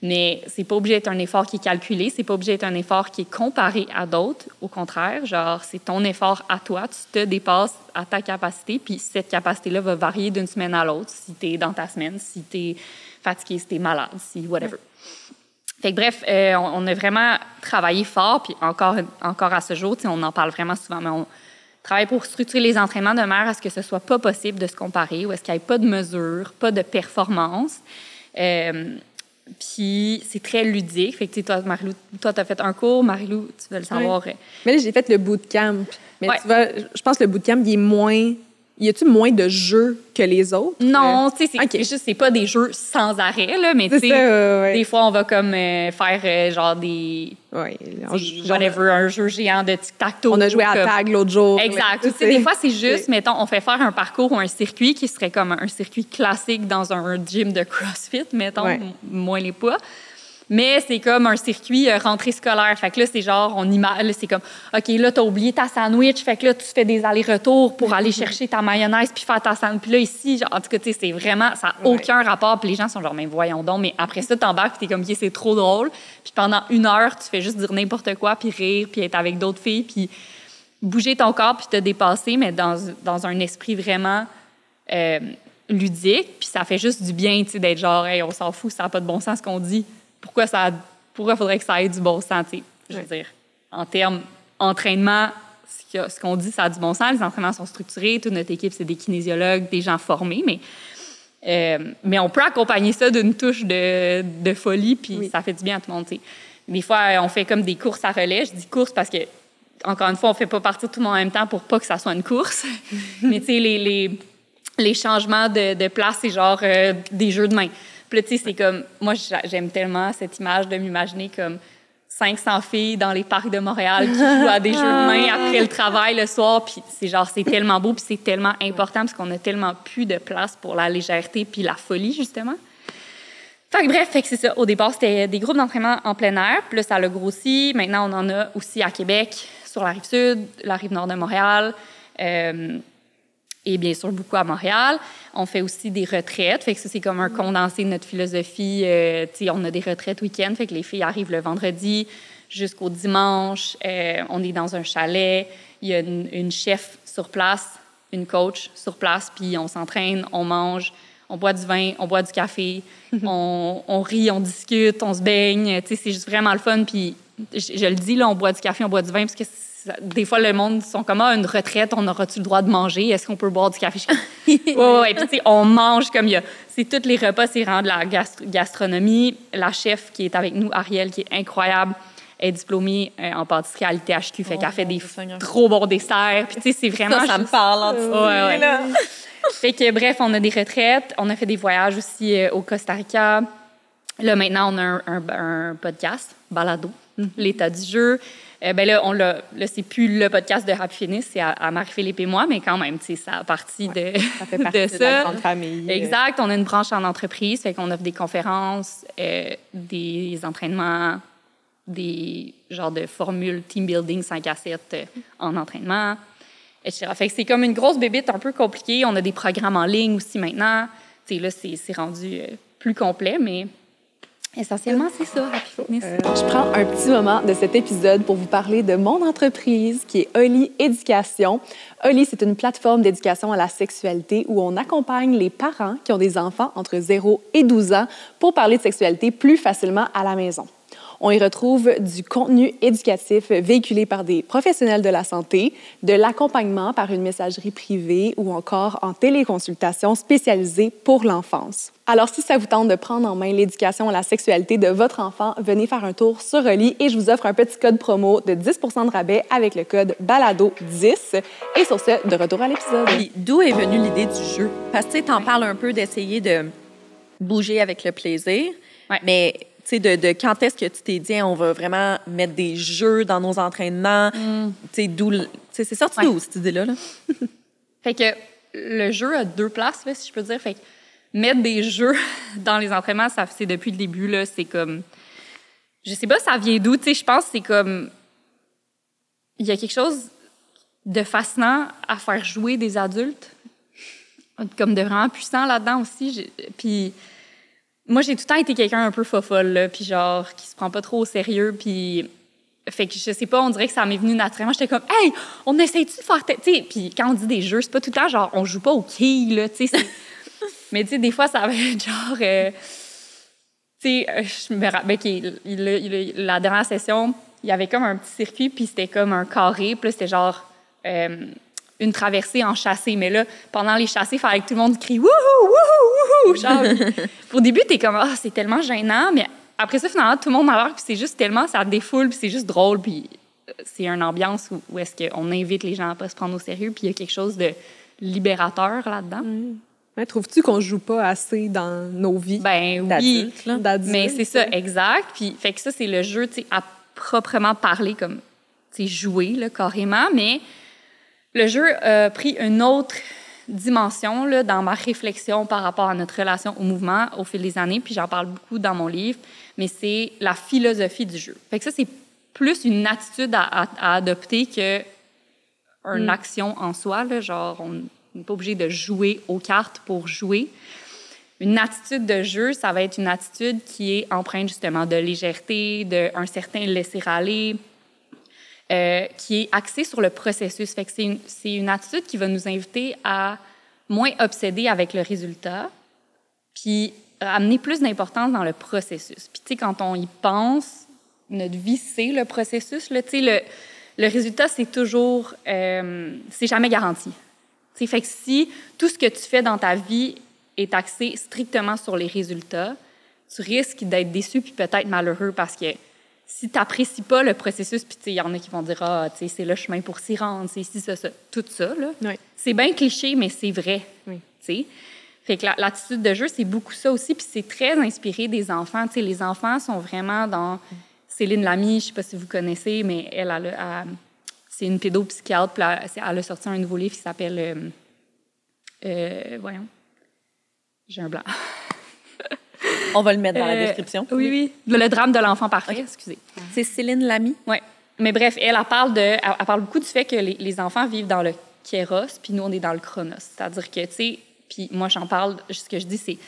Mais c'est pas obligé d'être un effort qui est calculé, c'est pas obligé d'être un effort qui est comparé à d'autres. Au contraire, genre, c'est ton effort à toi, tu te dépasses à ta capacité, puis cette capacité-là va varier d'une semaine à l'autre, si t'es dans ta semaine, si t'es fatigué, si t'es malade, si whatever. Fait que bref, on a vraiment travaillé fort, puis encore à ce jour, on en parle vraiment souvent, mais on travaille pour structurer les entraînements de manière à ce que ce soit pas possible de se comparer, ou est-ce qu'il n'y ait pas de mesure, pas de performance. Puis c'est très ludique. Fait que, toi, Marie-Lou, toi, tu as fait un cours. Marie-Lou, tu veux le savoir. Oui. Mais là, j'ai fait le bootcamp. Mais tu vois, je pense que le bootcamp, il est moins... Y a-tu moins de jeux que les autres? Non, tu sais, c'est pas des jeux sans arrêt, là, mais tu sais, des fois, on va comme faire genre des... Oui. Un jeu géant de tic-tac-toe. On a joué à tag l'autre jour. Exact. Tu sais, des fois, c'est juste, mettons, on fait faire un parcours ou un circuit qui serait comme un circuit classique dans un gym de CrossFit, mettons, moins les poids. Mais c'est comme un circuit rentrée scolaire. Fait que là, c'est genre, c'est comme, OK, là, t'as oublié ta sandwich. Fait que là, tu fais des allers-retours pour aller chercher ta mayonnaise puis faire ta sandwich. Puis là, ici, genre, en tout cas, tu sais, c'est vraiment, ça n'a aucun rapport. Puis les gens sont genre, mais voyons donc. Mais après ça, t'embarques puis t'es comme, OK, c'est trop drôle. Puis pendant 1 heure, tu fais juste dire n'importe quoi puis rire puis être avec d'autres filles puis bouger ton corps puis te dépasser, mais dans un esprit vraiment ludique. Puis ça fait juste du bien, tu sais, d'être genre, hey, on s'en fout, ça n'a pas de bon sens ce qu'on dit. Pourquoi faudrait que ça ait du bon sens? Je veux dire, en termes entraînement, ce qu'on dit, ça a du bon sens. Les entraînements sont structurés. Toute notre équipe, c'est des kinésiologues, des gens formés. Mais on peut accompagner ça d'une touche de folie, puis ça fait du bien à tout le monde. T'sais. Des fois, on fait comme des courses à relais. Je dis course parce que, encore une fois, on ne fait pas partir tout le monde en même temps pour pas que ça soit une course. Mais tu sais, les changements de place, c'est genre des jeux de main. Puis là, tu sais, c'est comme... Moi, j'aime tellement cette image de m'imaginer comme 500 filles dans les parcs de Montréal qui jouent à des jeux de main après le travail le soir. Puis c'est tellement beau, puis c'est tellement important parce qu'on a tellement plus de place pour la légèreté puis la folie, justement. Fait que c'est ça. Au départ, c'était des groupes d'entraînement en plein air. Puis là, ça l'a grossi. Maintenant, on en a aussi à Québec, sur la Rive-Sud, la Rive-Nord de Montréal. Et bien sûr, beaucoup à Montréal. On fait aussi des retraites. Fait que ça, c'est comme un condensé de notre philosophie. On a des retraites week-end. Fait que les filles arrivent le vendredi jusqu'au dimanche. On est dans un chalet. Il y a une chef sur place, une coach sur place. Puis on s'entraîne, on mange, on boit du vin, on boit du café. on rit, on discute, on se baigne. C'est juste vraiment le fun. Puis je le dis, là, on boit du café, on boit du vin parce que des fois, le monde sont comme, une retraite, on aura-tu le droit de manger? Est-ce qu'on peut boire du café? Oui. Puis, tu sais, on mange comme il y a. C'est tous les repas, c'est vraiment de la gastronomie. La chef qui est avec nous, Ariel, qui est incroyable, est diplômée en pâtisserie à l'ITHQ. Fait qu'elle fait des trop bons desserts. Puis, tu sais, c'est vraiment. Ça me parle en dessous. Fait que, bref, on a des retraites. On a fait des voyages aussi au Costa Rica. Là, maintenant, on a un podcast, Balado, l'état du jeu. Là, c'est plus le podcast de Happy Fitness, c'est à Marie-Philippe et moi, mais quand même, tu sais, ça a partie ça fait partie de la grande famille. Exact. On a une branche en entreprise, fait qu'on offre des conférences, des entraînements, des genres de formules team building 5 à 7 en entraînement, etc. Fait que c'est comme une grosse bébite un peu compliquée. On a des programmes en ligne aussi maintenant. tu sais, là, c'est rendu plus complet, mais essentiellement, c'est ça, Happy Fitness. Je prends un petit moment de cet épisode pour vous parler de mon entreprise qui est Oli Éducation. Oli, c'est une plateforme d'éducation à la sexualité où on accompagne les parents qui ont des enfants entre 0 et 12 ans pour parler de sexualité plus facilement à la maison. On y retrouve du contenu éducatif véhiculé par des professionnels de la santé, de l'accompagnement par une messagerie privée ou encore en téléconsultation spécialisée pour l'enfance. Alors, si ça vous tente de prendre en main l'éducation à la sexualité de votre enfant, venez faire un tour sur Oli et je vous offre un petit code promo de 10 % de rabais avec le code BALADO10. Et sur ce, de retour à l'épisode. Puis, d'où est venue l'idée du jeu? Parce que tu en parles un peu d'essayer de bouger avec le plaisir, mais tu sais, de quand est-ce que tu t'es dit, on va vraiment mettre des jeux dans nos entraînements? Tu sais, c'est sorti d'où, cette idée-là? Là? Fait que le jeu a 2 places, là, si je peux dire. Fait que mettre des jeux dans les entraînements, c'est depuis le début, là, c'est comme... Je sais pas, ça vient d'où, tu sais, je pense que c'est comme... Il y a quelque chose de fascinant à faire jouer des adultes, comme de vraiment puissant là-dedans aussi. Puis... Moi, j'ai tout le temps été quelqu'un un peu fofolle, là, puis genre, qui se prend pas trop au sérieux, puis... Fait que je sais pas, on dirait que ça m'est venu naturellement. J'étais comme, hey, on essaie-tu de faire... Tu sais, puis quand on dit des jeux, c'est pas tout le temps genre, on joue pas au quilles, là, tu sais. Mais tu sais, des fois, ça va être genre... tu sais, je me rappelle la dernière session, il y avait comme un petit circuit, puis c'était comme un carré, puis là, c'était genre... une traversée en chassé. Mais là, pendant les chassés, il fallait que tout le monde crie « Wouhou! Wouhou! Wouhou! » Genre, au début, t'es comme « Ah, c'est tellement gênant. » Mais après ça, finalement, tout le monde embarque, puis c'est juste tellement, ça défoule, puis c'est juste drôle, puis c'est une ambiance où est-ce qu'on invite les gens à pas se prendre au sérieux, puis il y a quelque chose de libérateur là-dedans. Ouais, trouves-tu qu'on joue pas assez dans nos vies d'adultes? Oui, d'adultes, mais c'est ça, exact. Puis, fait que ça, c'est le jeu, tu sais, à proprement parler, comme, tu sais, jouer, là, carrément, mais... Le jeu a pris une autre dimension là, dans ma réflexion par rapport à notre relation au mouvement au fil des années, puis j'en parle beaucoup dans mon livre, mais c'est la philosophie du jeu. Fait que ça, c'est plus une attitude à adopter qu'une action en soi. Là, genre, on n'est pas obligé de jouer aux cartes pour jouer. Une attitude de jeu, ça va être une attitude qui est empreinte justement de légèreté, d'un certain laisser-aller, qui est axée sur le processus. Fait que c'est une attitude qui va nous inviter à moins obséder avec le résultat, puis amener plus d'importance dans le processus. Puis, tu sais, quand on y pense, notre vie, c'est le processus. Tu sais, le résultat, c'est toujours... c'est jamais garanti. Tu sais, fait que si tout ce que tu fais dans ta vie est axé strictement sur les résultats, tu risques d'être déçu puis peut-être malheureux parce que si tu n'apprécies pas le processus, puis il y en a qui vont dire « Ah, tu sais, c'est le chemin pour s'y rendre, c'est ici, ça, tout ça. » Oui. C'est bien cliché, mais c'est vrai. Oui. Tu sais. Fait que l'attitude de jeu, c'est beaucoup ça aussi, puis c'est très inspiré des enfants. Tu sais, les enfants sont vraiment dans... Céline Lamy, je ne sais pas si vous connaissez, mais elle c'est une pédopsychiatre, puis elle a sorti un nouveau livre qui s'appelle... voyons. J'ai un blanc. On va le mettre dans la description. Oui. Le drame de l'enfant parfait, excusez. C'est Céline Lamy? Oui. Mais bref, elle parle beaucoup du fait que les enfants vivent dans le kéros, puis nous, on est dans le chronos. C'est-à-dire que, tu sais, puis moi, j'en parle, ce que je dis, c'est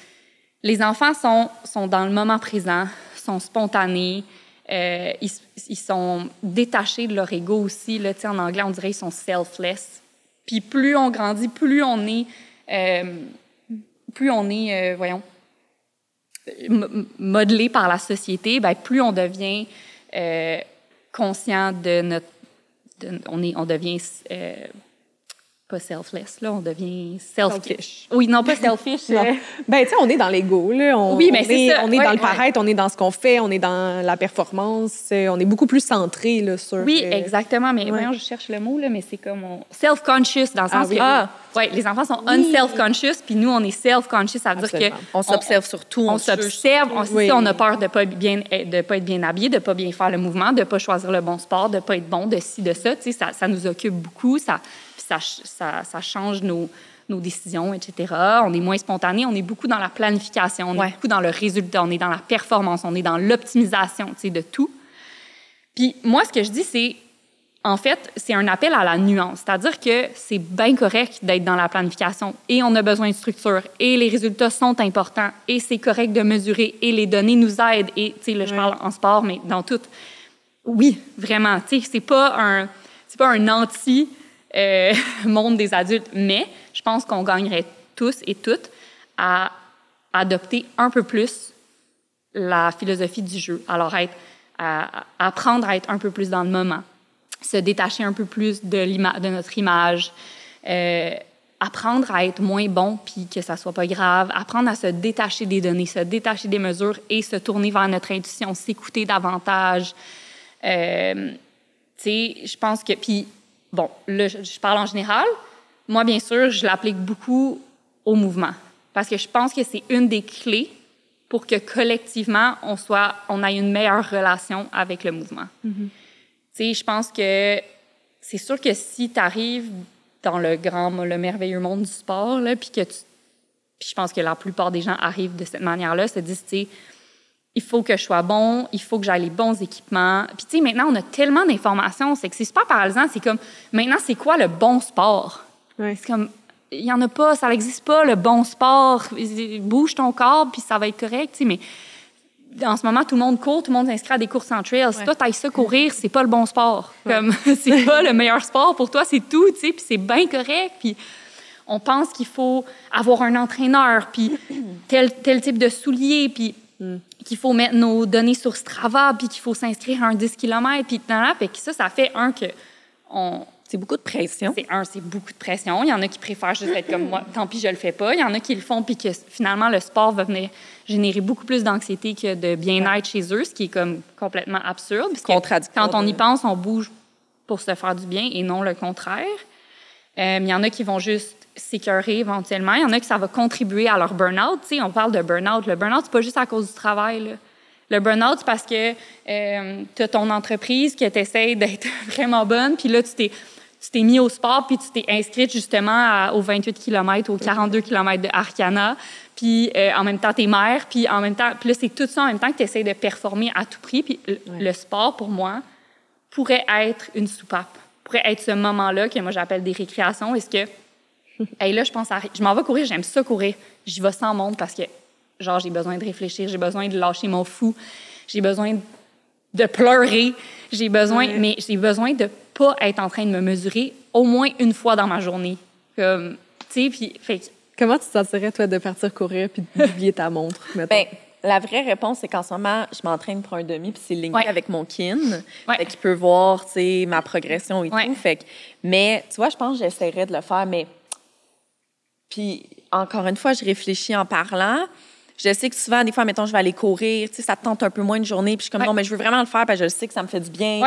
les enfants sont dans le moment présent, sont spontanés, ils sont détachés de leur ego aussi. Là, tu sais, en anglais, on dirait qu'ils sont selfless. Puis plus on grandit, plus on est modelé par la société, ben plus on devient conscient de notre... on devient... pas selfless, là, on devient selfish. Oui, non, pas selfish. Ben, tu sais, on est dans l'ego, là. Oui, mais c'est ça. On est dans le paraître, on est dans ce qu'on fait, on est dans la performance. On est beaucoup plus centré, là, sur... Oui, exactement. Mais voyons, je cherche le mot, là, mais c'est comme... Self-conscious, dans le sens que... les enfants sont un-self-conscious, puis nous, on est self-conscious. Ça veut dire qu'on s'observe surtout. On s'observe. On a peur de ne pas être bien habillé, de ne pas bien faire le mouvement, de ne pas choisir le bon sport, de ne pas être bon, de ci, de ça. Tu sais, ça nous occupe beaucoup. Ça change nos décisions, etc. On est moins spontané, on est beaucoup dans la planification, on est beaucoup dans le résultat, on est dans la performance, on est dans l'optimisation, tu sais, de tout. Puis moi, ce que je dis, c'est en fait, c'est un appel à la nuance. C'est-à-dire que c'est bien correct d'être dans la planification et on a besoin de structure et les résultats sont importants et c'est correct de mesurer et les données nous aident. Et, tu sais, là, je parle en sport, mais dans tout. Oui, vraiment. Tu sais, c'est pas un anti-monde des adultes, mais je pense qu'on gagnerait tous et toutes à adopter un peu plus la philosophie du jeu. Alors, apprendre à être un peu plus dans le moment, se détacher un peu plus de notre image, apprendre à être moins bon puis que ça soit pas grave, apprendre à se détacher des données, se détacher des mesures et se tourner vers notre intuition, s'écouter davantage. Tu sais, je pense que... Puis, bon, là, je parle en général. Moi, bien sûr, je l'applique beaucoup au mouvement parce que je pense que c'est une des clés pour que collectivement, on ait une meilleure relation avec le mouvement. Mm-hmm. Tu sais, je pense que c'est sûr que si tu arrives dans le merveilleux monde du sport, là, puis je pense que la plupart des gens arrivent de cette manière-là, se disent, tu sais, il faut que je sois bon, il faut que j'aie les bons équipements. Puis, tu sais, maintenant, on a tellement d'informations, c'est que c'est super paralysant. C'est comme, maintenant, c'est quoi le bon sport? Ouais. C'est comme, il n'y en a pas, ça n'existe pas, le bon sport. Bouge ton corps, puis ça va être correct, tu sais, mais... En ce moment, tout le monde court, tout le monde s'inscrit à des courses en trail. Si toi, t'ailles ça courir, c'est pas le bon sport. Comme, c'est pas le meilleur sport pour toi, c'est tout, tu sais, puis c'est bien correct. Puis on pense qu'il faut avoir un entraîneur, puis tel type de souliers, puis qu'il faut mettre nos données sur Strava, puis qu'il faut s'inscrire à un 10 km, puis ça fait que c'est beaucoup de pression. C'est beaucoup de pression. Il y en a qui préfèrent juste être comme moi, tant pis, je le fais pas. Il y en a qui le font, puis que finalement, le sport va venir générer beaucoup plus d'anxiété que de bien-être chez eux, ce qui est comme complètement absurde. Contradictoire. Quand on y pense, on bouge pour se faire du bien et non le contraire. Il y en a qui vont juste s'écœurer éventuellement. Il y en a qui ça va contribuer à leur burn-out. Tu sais, on parle de burn-out. Le burn-out, c'est pas juste à cause du travail, là. Le burn-out, c'est parce que tu as ton entreprise que tu essaies d'être vraiment bonne, puis là, tu t'es mis au sport, puis tu t'es inscrite justement aux 28 km, aux 42 km de Arcana, puis en même temps, t'es mère, puis en même temps... Puis là, c'est tout ça en même temps que tu essaies de performer à tout prix. Puis le sport, pour moi, pourrait être une soupape, pourrait être ce moment-là que moi, j'appelle des récréations. Est-ce que... Hey, là, je m'en vais courir, j'aime ça courir. J'y vais sans monde parce que, genre, j'ai besoin de réfléchir, j'ai besoin de lâcher mon fou, j'ai besoin de pleurer, mais j'ai besoin de pas être en train de me mesurer au moins une fois dans ma journée. Comme, tu sais, puis... Comment tu te sentirais, toi, de partir courir puis d'oublier ta montre, mettons? Bien, la vraie réponse, c'est qu'en ce moment, je m'entraîne pour un demi, puis c'est ligné avec mon kin. Fait qu'il peut voir, tu sais, ma progression et tout. Fait que, mais, tu vois, je pense que j'essaierais de le faire, mais... Puis, encore une fois, je réfléchis en parlant. Je sais que souvent, des fois, mettons, je vais aller courir, tu sais, ça te tente un peu moins une journée, puis je suis comme, non, mais je veux vraiment le faire, parce que je sais que ça me fait du bien,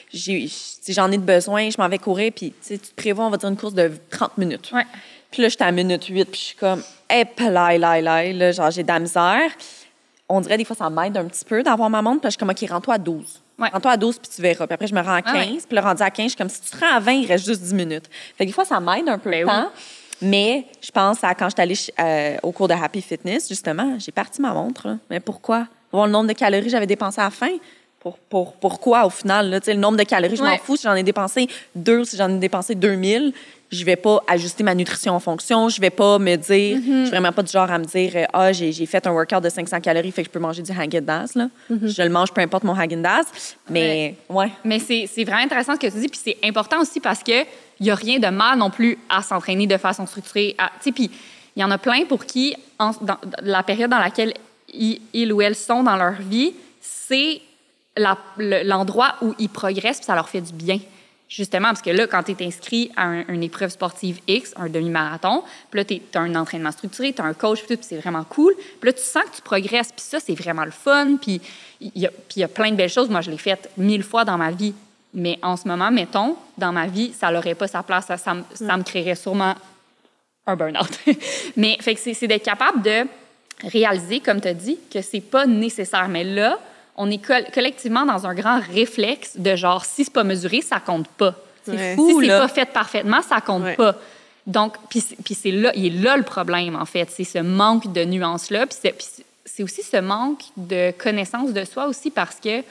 puis j'en ai de besoin, je m'en vais courir, puis tu sais, tu te prévois, on va dire, une course de 30 minutes. Ouais. Puis là, j'étais à minute 8, puis je suis comme, là, genre, j'ai de la misère. On dirait, des fois, ça m'aide un petit peu d'avoir ma montre, parce que je suis comme, OK, rends-toi à 12. Ouais. Rends-toi à 12, puis tu verras. Puis après, je me rends à 15, puis là, rendu à 15, je suis comme, si tu te rends à 20, il reste juste 10 minutes. Fait que des fois, ça m'aide un peu le temps. Mais je pense à quand je suis allée au cours de Happy Fitness, justement, j'ai parti ma montre. Là. Mais pourquoi? Voir le nombre de calories que j'avais dépensé à la fin. Pourquoi, au final? Là, le nombre de calories, je m'en fous. Si j'en ai dépensé 2, si j'en ai dépensé 2000, je vais pas ajuster ma nutrition en fonction. Je vais pas me dire... Je suis vraiment pas du genre à me dire j'ai fait un workout de 500 calories, fait que je peux manger du Häagen-Dazs. Je le mange, peu importe mon Häagen-Dazs. Mais, Mais c'est vraiment intéressant ce que tu dis. Puis c'est important aussi parce que il n'y a rien de mal non plus à s'entraîner de façon structurée. Puis il y en a plein pour qui, dans la période dans laquelle ils ou elles sont dans leur vie, c'est l'endroit où ils progressent, puis ça leur fait du bien. Justement, parce que là, quand tu es inscrit à une épreuve sportive X, un demi-marathon, puis là, tu as un entraînement structuré, tu as un coach, puis c'est vraiment cool. Puis là, tu sens que tu progresses, puis ça, c'est vraiment le fun. Puis il y a plein de belles choses. Moi, je l'ai fait 1000 fois dans ma vie. Mais en ce moment, mettons, dans ma vie, ça n'aurait pas sa place. Ça me créerait sûrement un burn-out. Mais fait que c'est d'être capable de réaliser, comme tu as dit, que c'est pas nécessaire. Mais là, on est collectivement dans un grand réflexe de genre, si c'est pas mesuré, ça compte pas. C'est fou, si c'est pas fait parfaitement, ça compte pas. Donc, puis c'est là, il est là le problème, en fait. C'est ce manque de nuances-là. Puis c'est aussi ce manque de connaissance de soi aussi parce que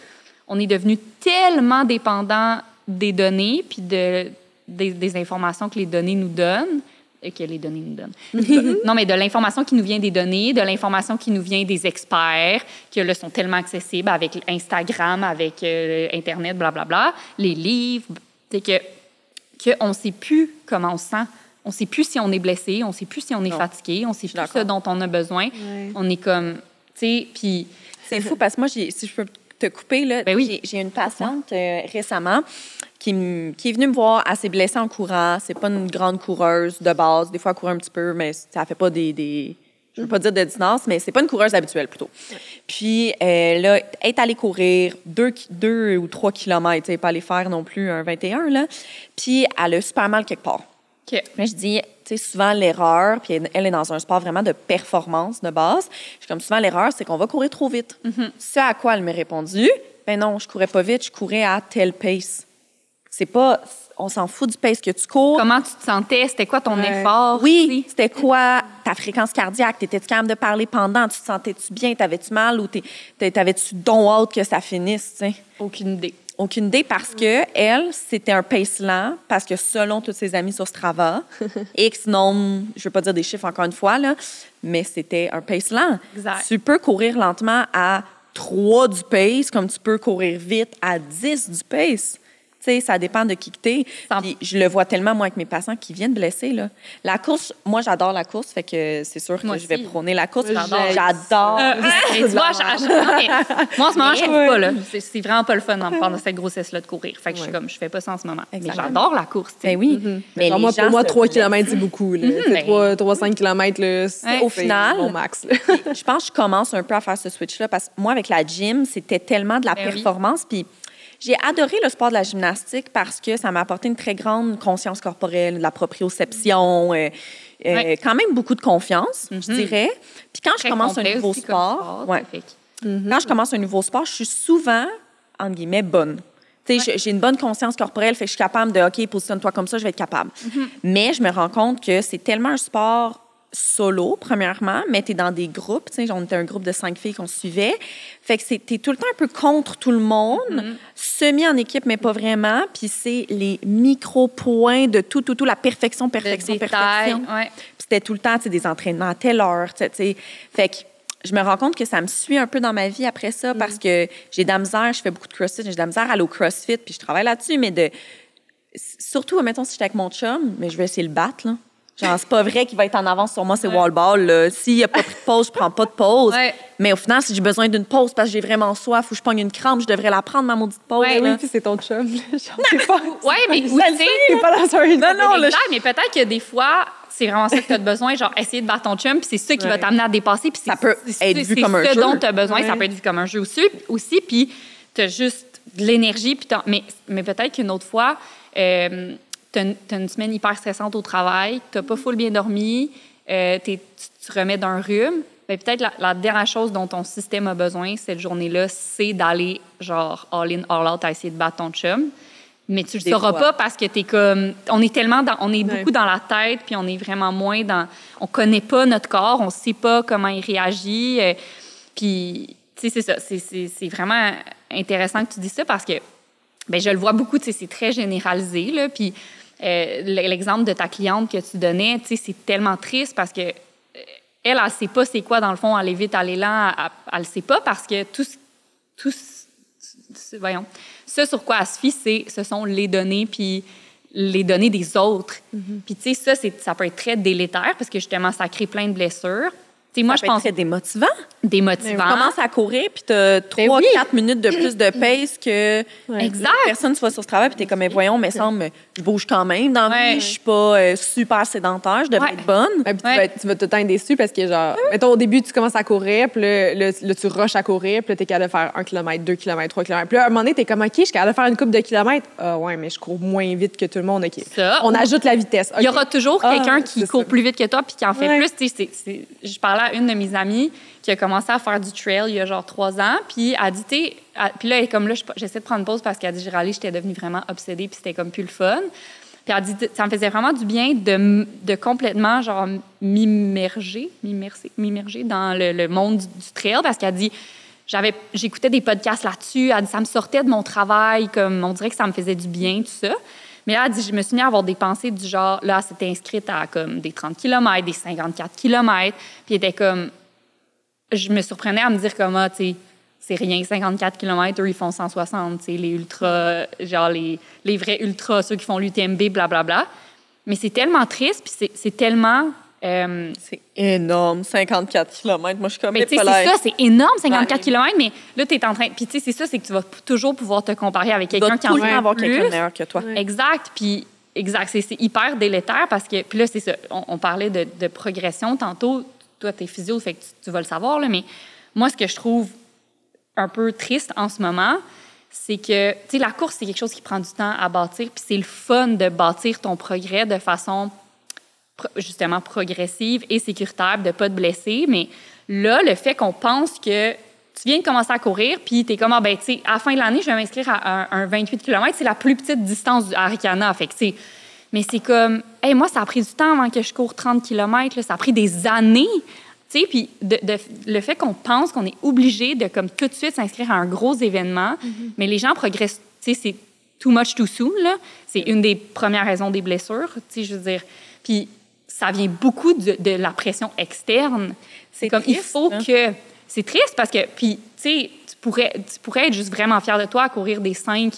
on est devenu tellement dépendant des données puis des informations que les données nous donnent, que les données nous donnent. Non, mais de l'information qui nous vient des données, de l'information qui nous vient des experts, qui là sont tellement accessibles avec Instagram, avec Internet, blablabla, les livres. C'est qu'on ne sait plus comment on se sent. On ne sait plus si on est blessé, on ne sait plus si on est fatigué, on ne sait plus ce dont on a besoin. Ouais. On est comme, tu sais, puis... C'est fou parce que moi, si je peux te couper, là, ben oui. j'ai une patiente récemment qui est venue me voir, elle s'est blessée en courant. C'est pas une grande coureuse de base. Des fois, elle court un petit peu, mais ça fait pas des je veux pas dire de distance, mais c'est pas une coureuse habituelle, plutôt. Puis, là, elle est allée courir 2 ou 3 kilomètres. Elle n'est pas allée faire non plus un 21, là. Puis, elle a super mal quelque part. Okay. Mais je dis, tu sais, souvent, l'erreur, puis elle est dans un sport vraiment de performance de base. Je suis comme, souvent, l'erreur, c'est qu'on va courir trop vite. Ce à quoi elle m'a répondu, ben non, je courais pas vite, je courais à tel pace. C'est pas... On s'en fout du pace que tu cours. Comment tu te sentais? C'était quoi ton effort? Oui, c'était quoi ta fréquence cardiaque? T'étais-tu capable de parler pendant? Tu te sentais-tu bien? T'avais-tu mal? Ou t'avais-tu don hâte que ça finisse? T'sais? Aucune idée. Aucune idée parce que elle, c'était un pace lent parce que selon tous ses amis sur Strava, X nombre, je veux pas dire des chiffres encore une fois, là, mais c'était un pace lent. Exact. Tu peux courir lentement à 3 du pace comme tu peux courir vite à 10 du pace. Tu sais, ça dépend de qui que t'es. Puis je le vois tellement, moi, avec mes patients qui viennent blessés, là. La course, moi, j'adore la course, fait que c'est sûr que je vais prôner la course. J'adore. Tu vois, moi, en ce moment, je ne pas, là. C'est vraiment pas le fun pendant cette grossesse-là de courir. Fait que je suis comme, je fais pas ça en ce moment. Mais j'adore la course, tu sais. Ben oui. Mais pour moi, 3 km, c'est beaucoup, là. 3-5 km, là, au final, mon max, je pense que je commence un peu à faire ce switch-là parce que moi, avec la gym, c'était tellement de la performance, puis j'ai adoré le sport de la gymnastique parce que ça m'a apporté une très grande conscience corporelle, de la proprioception, quand même beaucoup de confiance, je dirais. Puis quand je commence un nouveau sport, quand je commence un nouveau sport, je suis souvent, entre guillemets, bonne. Tu sais, j'ai une bonne conscience corporelle, fait que je suis capable de, OK, positionne-toi comme ça, je vais être capable. Mais je me rends compte que c'est tellement un sport solo, premièrement, mais tu es dans des groupes. Tu sais, on était un groupe de 5 filles qu'on suivait. Fait que tu es tout le temps un peu contre tout le monde, semi en équipe, mais pas vraiment. Puis c'est les micro-points de tout, la perfection. Puis c'était tout le temps, tu sais, des entraînements à telle heure, tu sais. Fait que je me rends compte que ça me suit un peu dans ma vie après ça parce que j'ai de la misère, je fais beaucoup de CrossFit, j'ai de la misère à aller au CrossFit, puis je travaille là-dessus, mais surtout, mettons, si j'étais avec mon chum, mais je vais essayer de le battre, là. Genre, c'est pas vrai qu'il va être en avance sur moi, c'est wall ball, là. S'il n'y a pas pris de pause, je prends pas de pause. Mais au final, si j'ai besoin d'une pause parce que j'ai vraiment soif ou je pogne une crampe, je devrais la prendre, ma maudite pause. Oui, puis c'est ton chum. C'est pas... Oui, mais aussi... C'est pas dans un... Non, mais peut-être que des fois, c'est vraiment ça que tu as besoin, genre essayer de battre ton chum, puis c'est ça qui va t'amener à dépasser. Puis ça peut être vu comme un jeu. C'est ce dont tu as besoin, ça peut être vu comme un jeu aussi, puis tu as juste de l'énergie. Puis mais peut-être qu'une autre fois... t'as une semaine hyper stressante au travail, t'as pas full bien dormi, tu te remets d'un rhume, bien, peut-être la dernière chose dont ton système a besoin cette journée-là, c'est d'aller genre all-in, all-out à essayer de battre ton chum. Mais tu le sauras pas parce que t'es comme... On est beaucoup dans la tête, puis on est vraiment moins dans... On connaît pas notre corps, on sait pas comment il réagit. Puis, tu sais, c'est ça. C'est vraiment intéressant que tu dis ça parce que bien, je le vois beaucoup, tu sais, c'est très généralisé, là, puis l'exemple de ta cliente que tu donnais, tu sais, c'est tellement triste parce que elle sait pas c'est quoi, dans le fond, aller vite, aller lent, elle le sait pas parce que ce sur quoi elle se fie, ce sont les données, puis les données des autres. Puis, tu sais, ça peut être très délétère parce que, justement, ça crée plein de blessures. T'sais, moi, je pense que c'est démotivant. Démotivant. Tu commences à courir, puis tu as 3-4 minutes de plus de pace que exact. Personne tu vas sur ce travail, puis tu es comme, mais voyons, mais semble, je bouge quand même dans la vie, je suis pas super sédentaire, je devrais être bonne. Puis tu vas tout le temps être déçu parce que, genre, mettons, au début, tu commences à courir, puis là, tu rushes à courir, puis là, tu es capable de faire 1 km, 2 km, 3 km. Puis là, à un moment donné, tu es comme, OK, je suis capable de faire une couple de kilomètres. Ah, ouais, mais je cours moins vite que tout le monde. OK. On ajoute la vitesse. Il y aura toujours quelqu'un qui court plus vite que toi, puis qui en fait plus. Je parlais à une de mes amies qui a commencé à faire du trail il y a genre 3 ans, puis elle dit, puis là, elle est comme là, j'essaie de prendre une pause parce qu'elle dit, j'ai réalisé que j'étais devenue vraiment obsédée, puis c'était comme plus le fun. Puis elle dit, ça me faisait vraiment du bien de complètement, genre, m'immerger dans le monde du trail, parce qu'elle dit, j'écoutais des podcasts là-dessus. Elle dit, ça me sortait de mon travail, comme on dirait que ça me faisait du bien, tout ça. Mais là, elle dit, je me suis mis à avoir des pensées du genre, là, elle s'était inscrite à comme des 30 km, des 54 km. Puis elle était comme, je me surprenais à me dire comme, tu sais, c'est rien, 54 km, eux, ils font 160, tu sais, les ultras, genre les vrais ultras, ceux qui font l'UTMB, blablabla. Mais c'est tellement triste, puis c'est tellement... c'est énorme, 54 km. Moi, je suis comme... Mais tu sais, c'est ça, c'est énorme, 54 km, mais là, tu es en train... Puis tu sais, c'est ça, c'est que tu vas toujours pouvoir te comparer avec quelqu'un qui en fait avoir plus. quelqu'un de meilleur que toi. Exact, puis c'est hyper délétère parce que... Puis là, c'est ça, on parlait de progression tantôt. Toi, t'es physio, fait que tu vas le savoir, là, mais moi, ce que je trouve un peu triste en ce moment, c'est que, tu sais, la course, c'est quelque chose qui prend du temps à bâtir, puis c'est le fun de bâtir ton progrès de façon justement progressive et sécuritaire, de ne pas te blesser. Mais là, le fait qu'on pense que tu viens de commencer à courir, puis tu es comme, ben, tu sais, à la fin de l'année, je vais m'inscrire à un 28 km, c'est la plus petite distance du Arikana. Fait que, tu sais, mais c'est comme, hey, moi, ça a pris du temps avant que je cours 30 km, là, ça a pris des années. Tu sais, puis le fait qu'on pense qu'on est obligé de, comme, tout de suite s'inscrire à un gros événement, mais les gens progressent, tu sais, c'est too much too soon, là. C'est une des premières raisons des blessures, tu sais, je veux dire. Puis ça vient beaucoup de la pression externe. C'est comme, triste, il faut que... C'est triste parce que, puis, tu sais, tu pourrais être juste vraiment fier de toi à courir des 5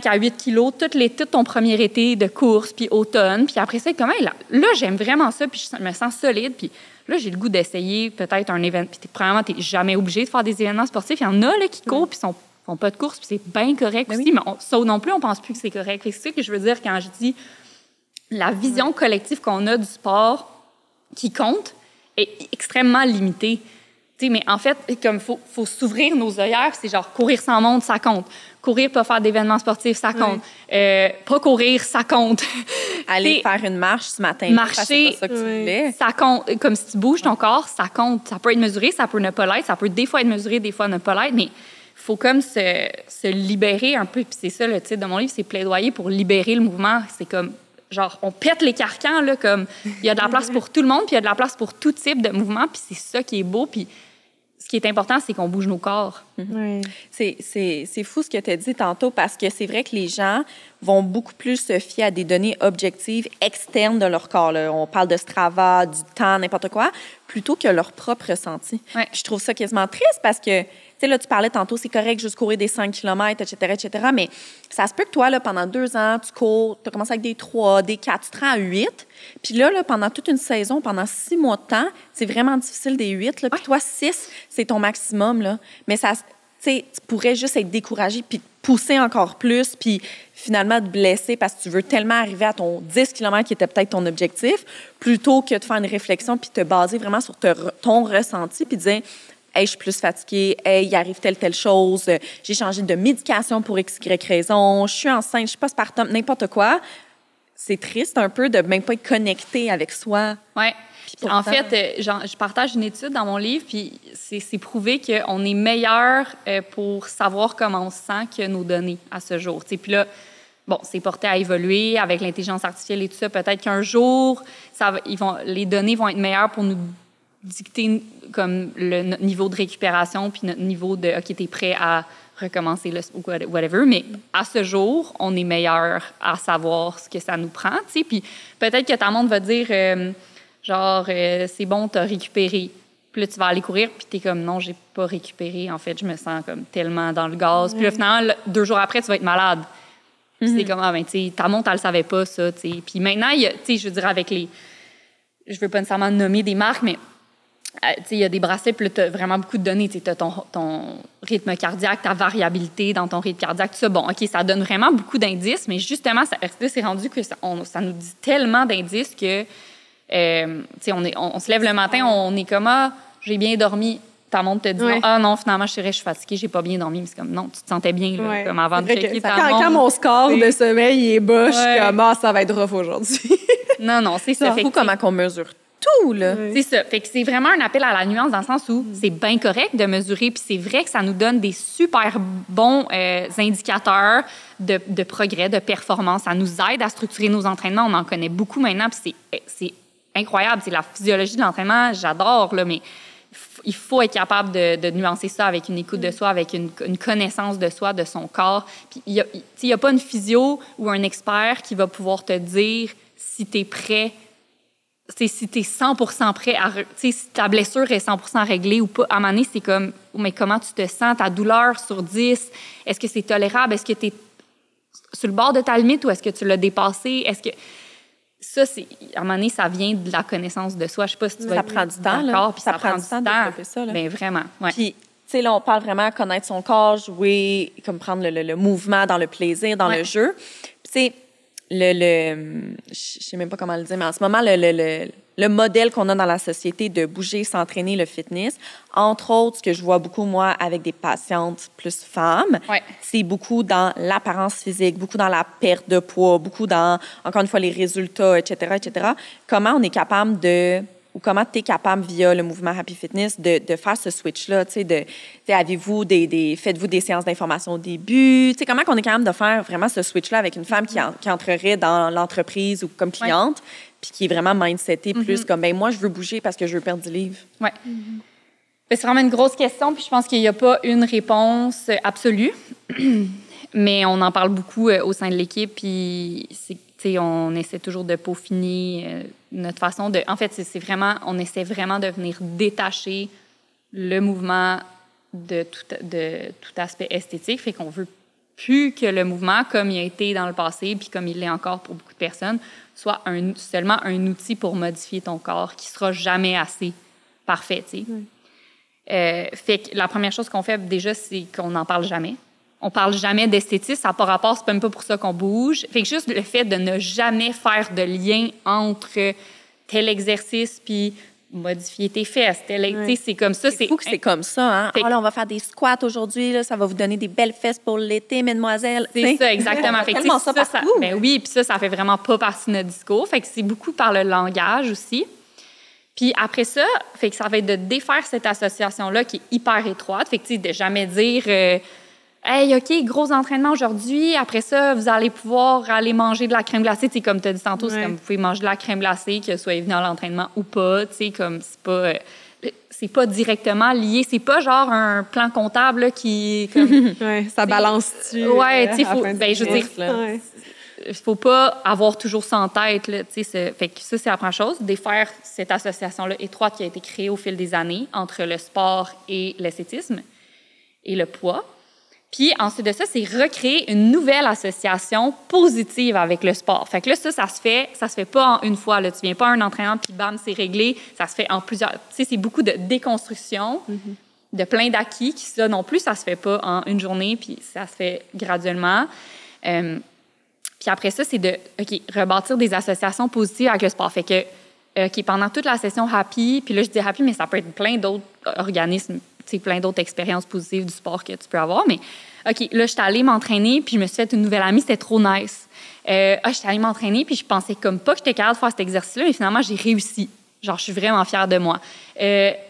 à 8 kilos tout ton premier été de course, puis automne, puis après ça, comment là j'aime vraiment ça, puis je me sens solide, puis là, j'ai le goût d'essayer peut-être un événement, puis premièrement, t'es jamais obligé de faire des événements sportifs. Il y en a là, qui courent, puis font pas de course, puis c'est bien correct aussi, mais ça non plus, on pense plus que c'est correct. C'est ça que je veux dire quand je dis la vision collective qu'on a du sport qui compte est extrêmement limitée. Tu sais, mais en fait, comme faut s'ouvrir nos œillères, c'est genre courir sans montre, ça compte. Courir, pas faire d'événements sportifs, ça compte. Pas courir, ça compte. Aller faire une marche ce matin, marcher, c'est pas ça que tu voulais. Ça compte. Comme si tu bouges ton corps, ça compte. Ça peut être mesuré, ça peut ne pas l'être. Ça peut des fois être mesuré, des fois ne pas l'être. Mais il faut comme se libérer un peu. Puis c'est ça, le titre de mon livre, c'est plaidoyer pour libérer le mouvement. C'est comme, genre, on pète les carcans, là, comme il y a de la place pour tout le monde, puis il y a de la place pour tout type de mouvement. Puis c'est ça qui est beau. Puis ce qui est important, c'est qu'on bouge nos corps. Oui. C'est fou ce que tu as dit tantôt parce que c'est vrai que les gens vont beaucoup plus se fier à des données objectives externes de leur corps. Là. On parle de Strava, du temps, n'importe quoi, plutôt que leur propre ressenti. Ouais. Je trouve ça quasiment triste parce que, tu sais, là, tu parlais tantôt, c'est correct juste courir des 5 km, etc., mais ça se peut que toi, là, pendant 2 ans, tu cours, tu as commencé avec des 3, des 4, tu te rends à 8, puis là, pendant toute une saison, pendant 6 mois de temps, c'est vraiment difficile des 8, là, puis toi, 6, c'est ton maximum, là. Mais ça, tu sais, tu pourrais juste être découragé puis te pousser encore plus, puis finalement te blesser parce que tu veux tellement arriver à ton 10 km qui était peut-être ton objectif, plutôt que de faire une réflexion puis te baser vraiment sur ton ressenti puis dire « Hey, je suis plus fatiguée. Hey, il arrive telle chose. J'ai changé de médication pour X, Y raison. Je suis enceinte. Je suis postpartum. » N'importe quoi. C'est triste un peu de même pas être connecté avec soi. Oui. Pourtant, en fait, je partage une étude dans mon livre, puis c'est prouvé qu'on est meilleur pour savoir comment on se sent que nos données à ce jour. T'sais, puis là, bon, c'est porté à évoluer avec l'intelligence artificielle et tout ça. Peut-être qu'un jour, les données vont être meilleures pour nous dicter comme notre niveau de récupération puis notre niveau de « OK, t'es prêt à recommencer le whatever ». Mais à ce jour, on est meilleur à savoir ce que ça nous prend. Puis peut-être que ta montre va dire genre, c'est bon, t'as récupéré. Puis là, tu vas aller courir, puis t'es comme, non, j'ai pas récupéré. En fait, je me sens comme tellement dans le gaz. Puis là, finalement, 2 jours après, tu vas être malade. Puis c'est comme, ah, ben, tu sais, ta montre, elle le savait pas, ça, tu sais. Puis maintenant, tu sais, je veux dire, avec les... Je veux pas nécessairement nommer des marques, mais, tu sais, il y a des bracelets, puis là, t'as vraiment beaucoup de données. Tu sais, t'as ton rythme cardiaque, ta variabilité dans ton rythme cardiaque, tout ça. Bon, OK, ça donne vraiment beaucoup d'indices, mais justement, c'est rendu que ça nous dit tellement d'indices que... on se lève le matin, on est comme, ah, j'ai bien dormi. Ta montre te dit, ah non, finalement, je suis fatiguée, j'ai pas bien dormi. Mais c'est comme, non, tu te sentais bien, là, comme avant de checker ta montre. Quand mon score de sommeil est bas, je suis comme, ah, ça va être rough aujourd'hui. Non, c'est ça. C'est fou comment qu'on mesure tout, là. C'est ça. Fait que c'est vraiment un appel à la nuance dans le sens où c'est bien correct de mesurer, puis c'est vrai que ça nous donne des super bons indicateurs de progrès, de performance. Ça nous aide à structurer nos entraînements. On en connaît beaucoup maintenant, puis c'est incroyable. C'est la physiologie de l'entraînement, j'adore, là, mais il faut être capable de nuancer ça avec une écoute de soi, avec une connaissance de soi, de son corps. Puis il y a pas une physio ou un expert qui va pouvoir te dire si tu es prêt, si tu es 100% prêt, si ta blessure est 100% réglée ou pas. À un moment donné, c'est comme, mais comment tu te sens, ta douleur sur 10, est-ce que c'est tolérable, est-ce que tu es sur le bord de ta limite ou est-ce que tu l'as dépassé, est-ce que... Ça, à un moment donné, ça vient de la connaissance de soi. Je sais pas si tu vas être prend du temps, d'accord, là. puis ça prend du temps de développer ça, là. Bien, vraiment, ouais. Puis, tu sais, là, on parle vraiment de connaître son corps, jouer, comme prendre le mouvement dans le plaisir, dans le jeu. Puis, tu sais, je sais même pas comment le dire, mais en ce moment, le modèle qu'on a dans la société de bouger, s'entraîner, le fitness, entre autres, ce que je vois beaucoup, moi, avec des patientes plus femmes, c'est beaucoup dans l'apparence physique, beaucoup dans la perte de poids, beaucoup dans, encore une fois, les résultats, etc., etc. Comment on est capable ou comment tu es capable, via le mouvement Happy Fitness, de faire ce switch-là, tu sais, avez-vous faites-vous des séances d'information au début, tu sais, comment on est capable de faire vraiment ce switch-là avec une femme qui entrerait dans l'entreprise ou comme cliente, puis qui est vraiment mindsetée plus comme, ben moi, je veux bouger parce que je veux perdre du livre. Oui. C'est vraiment une grosse question, puis je pense qu'il n'y a pas une réponse absolue, mais on en parle beaucoup au sein de l'équipe, puis on essaie toujours de peaufiner notre façon de... En fait, on essaie vraiment de venir détacher le mouvement de tout aspect esthétique. Fait qu'on veut plus que le mouvement, comme il a été dans le passé, puis comme il l'est encore pour beaucoup de personnes, soit seulement un outil pour modifier ton corps qui sera jamais assez parfait, tu sais. Fait que la première chose qu'on fait, déjà, c'est qu'on n'en parle jamais. On parle jamais d'esthétisme, ça n'a pas rapport, c'est même pas pour ça qu'on bouge. Fait que juste le fait de ne jamais faire de lien entre tel exercice puis modifier tes fesses, c'est comme ça. C'est fou que c'est comme ça, hein? Là, on va faire des squats aujourd'hui, là, ça va vous donner des belles fesses pour l'été, mesdemoiselles. C'est ça, exactement. Fait que tellement ça partout. Ben oui, puis ça fait vraiment pas partie de notre discours. Fait que c'est beaucoup par le langage aussi. Puis après ça, fait que ça va être de défaire cette association-là qui est hyper étroite. Fait que, tu sais, de jamais dire... hey, OK, gros entraînement aujourd'hui. Après ça, vous allez pouvoir aller manger de la crème glacée. Tu sais, comme tu as dit tantôt, c'est comme vous pouvez manger de la crème glacée, que ce soit venu à l'entraînement ou pas. Tu sais, comme c'est pas directement lié. C'est pas genre un plan comptable là, qui... Comme, ça balance-tu? Ouais, tu sais, je veux dire... Il faut pas avoir toujours ça en tête. Là, fait que ça, c'est la première chose. Défaire cette association-là étroite qui a été créée au fil des années entre le sport et l'esthétisme et le poids. Puis ensuite de ça, c'est recréer une nouvelle association positive avec le sport. Fait que là, ça se fait pas en une fois. Là. Tu viens pas à un entraînement, puis bam, c'est réglé. Ça se fait en plusieurs... Tu sais, c'est beaucoup de déconstruction, de plein d'acquis, qui ça non plus, ça se fait pas en une journée, puis ça se fait graduellement. Puis après ça, c'est de, rebâtir des associations positives avec le sport. Fait que, pendant toute la session Happy, puis là, je dis Happy, mais ça peut être plein d'autres organismes, plein d'autres expériences positives du sport que tu peux avoir. Mais, OK, là, j'étais allée m'entraîner, puis je me suis fait une nouvelle amie, c'était trop nice. J'étais allée m'entraîner, puis je pensais comme pas que j'étais capable de faire cet exercice-là, mais finalement, j'ai réussi. Genre, je suis vraiment fière de moi.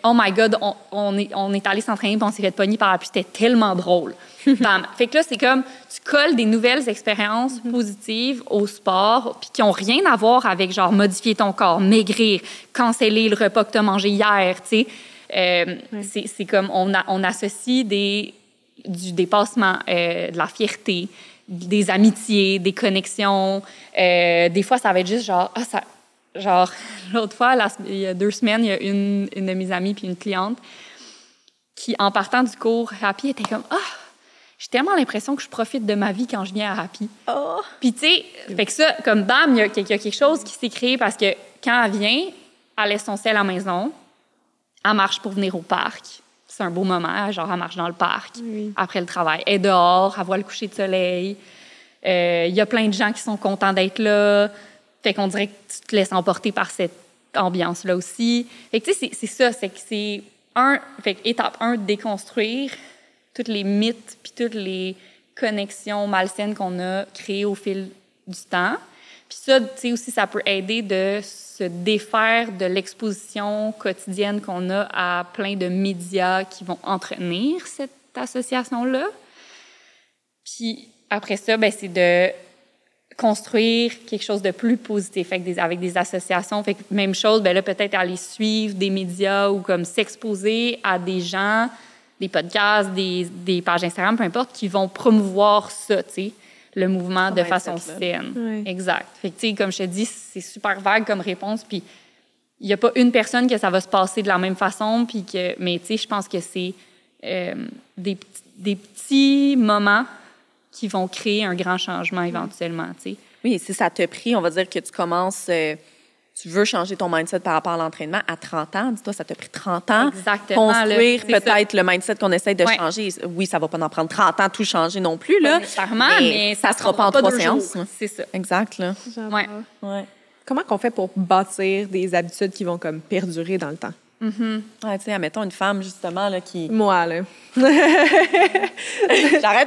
Oh my God, on est allé s'entraîner, puis on s'est fait pogner par la pluie. C'était tellement drôle. Bam. Fait que là, c'est comme, tu colles des nouvelles expériences positives au sport, puis qui n'ont rien à voir avec, genre, modifier ton corps, maigrir, canceller le repas que tu as mangé hier, tu sais. C'est comme, on associe du dépassement, de la fierté, des amitiés, des connexions. Des fois, ça va être juste genre, genre, l'autre fois, il y a 2 semaines, il y a une de mes amies puis une cliente qui, en partant du cours Happy, était comme j'ai tellement l'impression que je profite de ma vie quand je viens à Happy. Oh. Puis, tu sais, fait que ça, comme bam, il y a quelque chose qui s'est créé parce que quand elle vient, elle laisse son sel à la maison, elle marche pour venir au parc. C'est un beau moment, genre, elle marche dans le parc après le travail. Elle est dehors, elle voit le coucher de soleil. Il y a plein de gens qui sont contents d'être là. Fait qu'on dirait que tu te laisses emporter par cette ambiance-là aussi. Fait que, tu sais, c'est ça. C'est que c'est fait que étape 1, déconstruire tous les mythes puis toutes les connexions malsaines qu'on a créées au fil du temps. Puis ça, tu sais, aussi, ça peut aider de se défaire de l'exposition quotidienne qu'on a à plein de médias qui vont entretenir cette association-là. Puis après ça, ben c'est de construire quelque chose de plus positif avec des associations. Fait que même chose, ben là, peut-être aller suivre des médias ou comme s'exposer à des gens, des podcasts, des pages Instagram, peu importe, qui vont promouvoir ça, tu sais, le mouvement de façon saine. Oui. Exact. Fait que, tu sais, comme je te dis, c'est super vague comme réponse, puis il n'y a pas une personne que ça va se passer de la même façon, puis que... Mais, tu sais, je pense que c'est des petits moments qui vont créer un grand changement éventuellement, tu sais. Oui, si ça t'a pris, on va dire que tu commences, tu veux changer ton mindset par rapport à l'entraînement à 30 ans. Dis-toi, ça t'a pris 30 ans. Exactement. Construire là, peut-être le mindset qu'on essaie de Ouais. changer. Oui, ça va pas en prendre 30 ans tout changer non plus, là. Nécessairement, mais ça sera pas en 3 séances. C'est ça. Exact, là. Ouais. Ouais. Comment qu'on fait pour bâtir des habitudes qui vont comme perdurer dans le temps? Ouais, tu sais, admettons une femme, justement, là, qui... Moi, là. J'arrête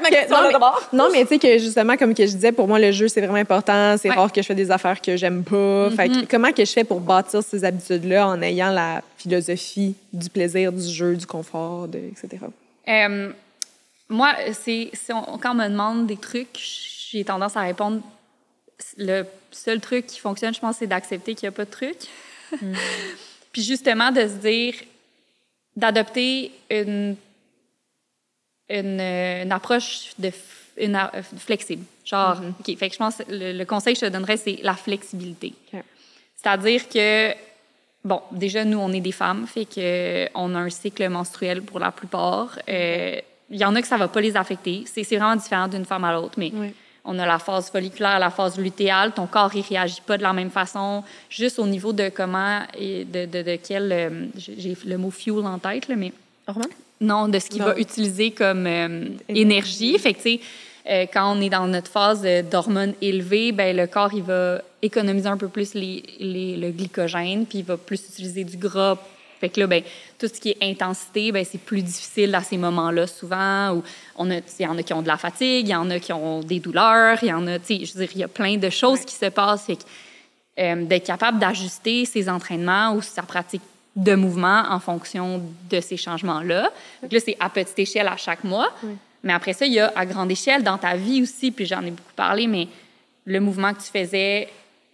ma question, là, d'abord. Non, mais tu sais que justement, comme que je disais, pour moi, le jeu, c'est vraiment important. C'est Ouais. rare que je fais des affaires que j'aime pas. Fait que comment que je fais pour bâtir ces habitudes-là en ayant la philosophie du plaisir, du jeu, du confort, etc.? Moi, quand on me demande des trucs, j'ai tendance à répondre le seul truc qui fonctionne, je pense, c'est d'accepter qu'il n'y a pas de truc. Puis justement, de se dire, d'adopter une approche flexible. Genre, OK, fait que je pense que le conseil que je te donnerais, c'est la flexibilité. OK. C'est-à-dire que, bon, déjà, nous, on est des femmes, fait qu'on a un cycle menstruel pour la plupart. Il y en a que ça ne va pas les affecter. C'est vraiment différent d'une femme à l'autre, mais Oui. on a la phase folliculaire, la phase lutéale. Ton corps, il ne réagit pas de la même façon, juste au niveau de comment et de quel... j'ai le mot « fuel » en tête, là, mais... Hormones? Non, de ce qu'il va utiliser comme énergie. Fait que, tu sais, quand on est dans notre phase d'hormones élevées, ben le corps, il va économiser un peu plus le glycogène, puis il va plus utiliser du gras. Fait que là, ben, tout ce qui est intensité, ben, c'est plus difficile à ces moments-là, souvent. Où il y en a qui ont de la fatigue, il y en a qui ont des douleurs, il y en a, tu sais, je veux dire, il y a plein de choses qui se passent. Fait que, d'être capable d'ajuster ses entraînements ou sa pratique de mouvement en fonction de ces changements-là. Donc là, c'est à petite échelle à chaque mois. Mais après ça, il y a à grande échelle dans ta vie aussi, puis j'en ai beaucoup parlé, mais le mouvement que tu faisais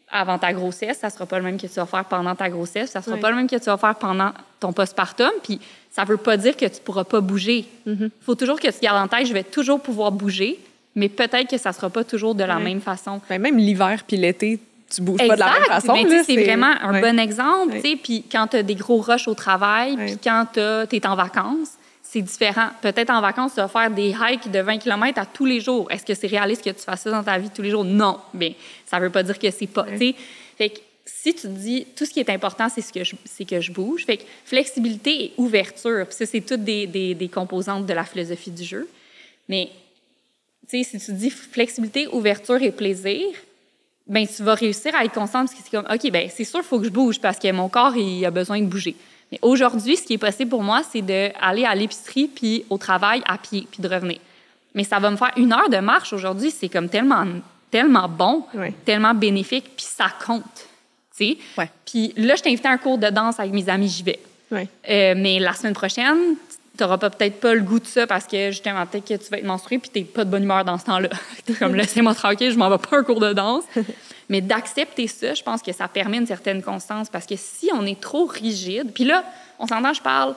avant ta grossesse, ça ne sera pas le même que tu vas faire pendant ta grossesse, ça ne sera pas le même que tu vas faire pendant ton postpartum, puis ça ne veut pas dire que tu ne pourras pas bouger. Il faut toujours que tu gardes en tête, je vais toujours pouvoir bouger, mais peut-être que ça ne sera pas toujours de la même façon. Ben, même l'hiver puis l'été, tu bouges pas de la même façon. Mais là, c'est vraiment un Ouais. bon exemple. Ouais. Tu sais, puis quand tu as des gros rushs au travail, puis quand tu es en vacances, c'est différent. Peut-être en vacances, tu vas faire des hikes de 20 km à tous les jours. Est-ce que c'est réaliste que tu fasses ça dans ta vie tous les jours? Non. Bien, ça veut pas dire que c'est pas. Tu sais, fait que si tu te dis, tout ce qui est important, c'est que je bouge. Fait que flexibilité et ouverture, puis ça, c'est toutes des composantes de la philosophie du jeu. Mais, tu sais, si tu dis flexibilité, ouverture et plaisir, ben tu vas réussir à être constante parce que c'est comme, OK, ben c'est sûr, il faut que je bouge parce que mon corps, il a besoin de bouger. Mais aujourd'hui, ce qui est possible pour moi, c'est d'aller à l'épicerie puis au travail à pied puis de revenir. Mais ça va me faire 1 heure de marche aujourd'hui. C'est comme tellement bon, tellement bénéfique, puis ça compte. Tu sais? Ouais. Puis là, je t'ai invité à un cours de danse avec mes amis, j'y vais. Ouais. Mais la semaine prochaine, tu n'auras peut-être pas le goût de ça parce que justement, peut-être que tu vas être menstruée puis tu n'es pas de bonne humeur dans ce temps-là. Tu es comme, laissez-moi tranquille, je m'en vais pas à un cours de danse. Mais d'accepter ça, je pense que ça permet une certaine constance parce que si on est trop rigide, puis là, on s'entend, je parle,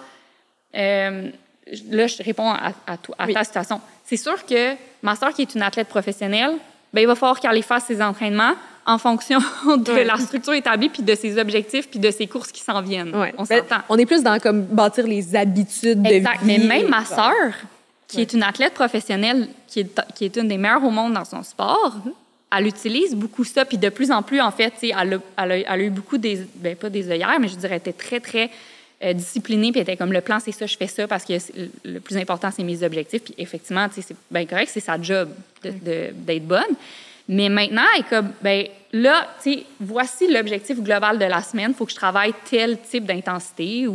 là, je réponds à ta situation. C'est sûr que ma soeur, qui est une athlète professionnelle, ben, il va falloir qu'elle fasse ses entraînements en fonction de la structure établie, puis de ses objectifs, puis de ses courses qui s'en viennent. Ouais. On Ben, s'entend. on est plus dans comme bâtir les habitudes de vie. Exact. Mais même ma sœur, qui est une athlète professionnelle, qui est une des meilleures au monde dans son sport, elle utilise beaucoup ça. Puis de plus en plus, en fait, elle a eu beaucoup pas des œillères, mais je dirais, elle était très, très disciplinée. Puis elle était comme, le plan, c'est ça, je fais ça parce que le plus important, c'est mes objectifs. Puis effectivement, c'est bien correct, c'est sa job d'être bonne. Mais maintenant, elle est comme, ben là, tu sais, voici l'objectif global de la semaine. Il faut que je travaille tel type d'intensité.